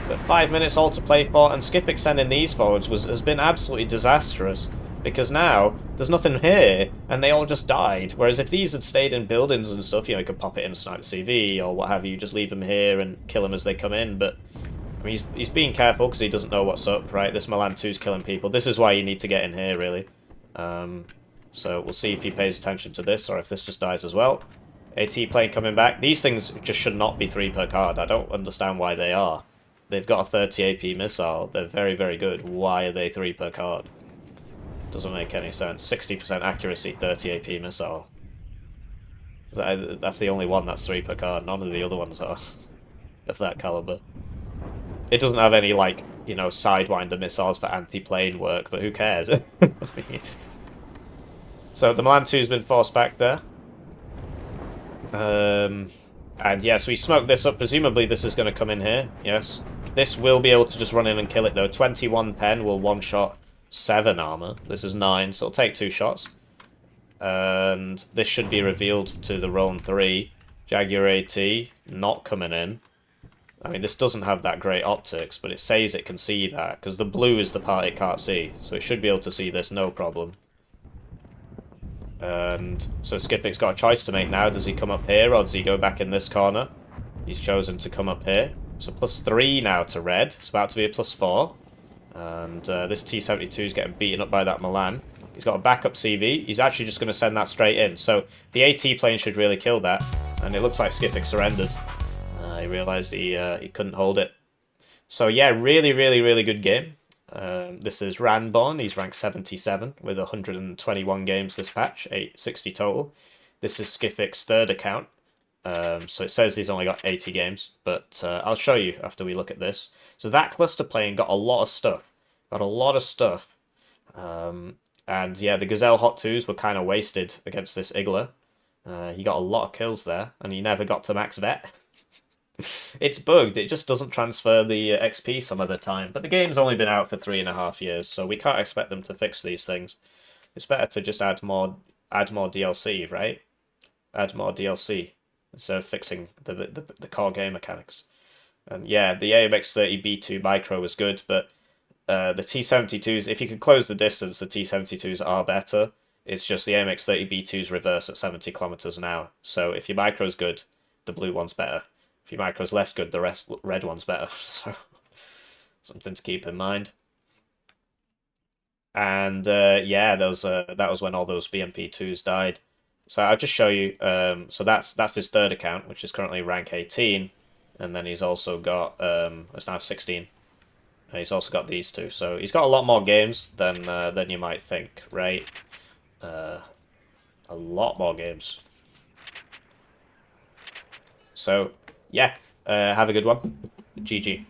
But 5 minutes all to play for, and Skiffik sending these forwards has been absolutely disastrous. Because now, there's nothing here, and they all just died. Whereas if these had stayed in buildings and stuff, you know, you could pop it in a sniper CV, or what have you, just leave them here and kill them as they come in, but... I mean, he's being careful because he doesn't know what's up, right? This Milan 2's killing people. This is why you need to get in here, really. So we'll see if he pays attention to this, or if this just dies as well. AT plane coming back. These things just should not be 3 per card. I don't understand why they are. They've got a 30 AP missile. They're very, very good. Why are they 3 per card? Doesn't make any sense. 60% accuracy, 30 AP missile. That's the only one that's 3 per card. None of the other ones are of that caliber. It doesn't have any, like, you know, Sidewinder missiles for anti-plane work, but who cares? So the Milan 2's been forced back there. And yeah, so he smoked this up. Presumably this is going to come in here. Yes. This will be able to just run in and kill it, though. 21 pen will one-shot 7 armor. This is 9, so it'll take 2 shots. And this should be revealed to the Roan 3. Jaguar AT not coming in. I mean, this doesn't have that great optics, but it says it can see that, because the blue is the part it can't see, so it should be able to see this no problem. And so Skiffik's got a choice to make now. Does he come up here, or does he go back in this corner? He's chosen to come up here. So +3 now to red. It's about to be a +4. And this T-72 is getting beaten up by that Milan. He's got a backup CV. He's actually just going to send that straight in. So the AT plane should really kill that. And it looks like Skiffik surrendered. He realised he couldn't hold it. So yeah, really, really, really good game. This is Ranborn. He's ranked 77 with 121 games this patch, 860 total. This is Skiffik's 3rd account. So it says he's only got 80 games, but I'll show you after we look at this. So that cluster plane got a lot of stuff. And yeah, the Gazelle Hot 2s were kind of wasted against this Igler. He got a lot of kills there, and he never got to max vet. It's bugged, it just doesn't transfer the XP some of the time. But the game's only been out for 3.5 years, so we can't expect them to fix these things. It's better to just add more DLC, right? Add more DLC instead of fixing the core game mechanics. And yeah, the AMX-30B2 micro was good, but the T-72s, if you can close the distance, the T-72s are better. It's just the AMX-30B2s reverse at 70 kilometers an hour. So if your micro's good, the blue one's better. If your micro's less good, the red one's better. So something to keep in mind. And yeah, that was when all those BMP2s died. So I'll just show you. So that's his third account, which is currently rank 18, and then he's also got it's now 16. And he's also got these two. So he's got a lot more games than you might think, right? A lot more games. So yeah, have a good one. GG.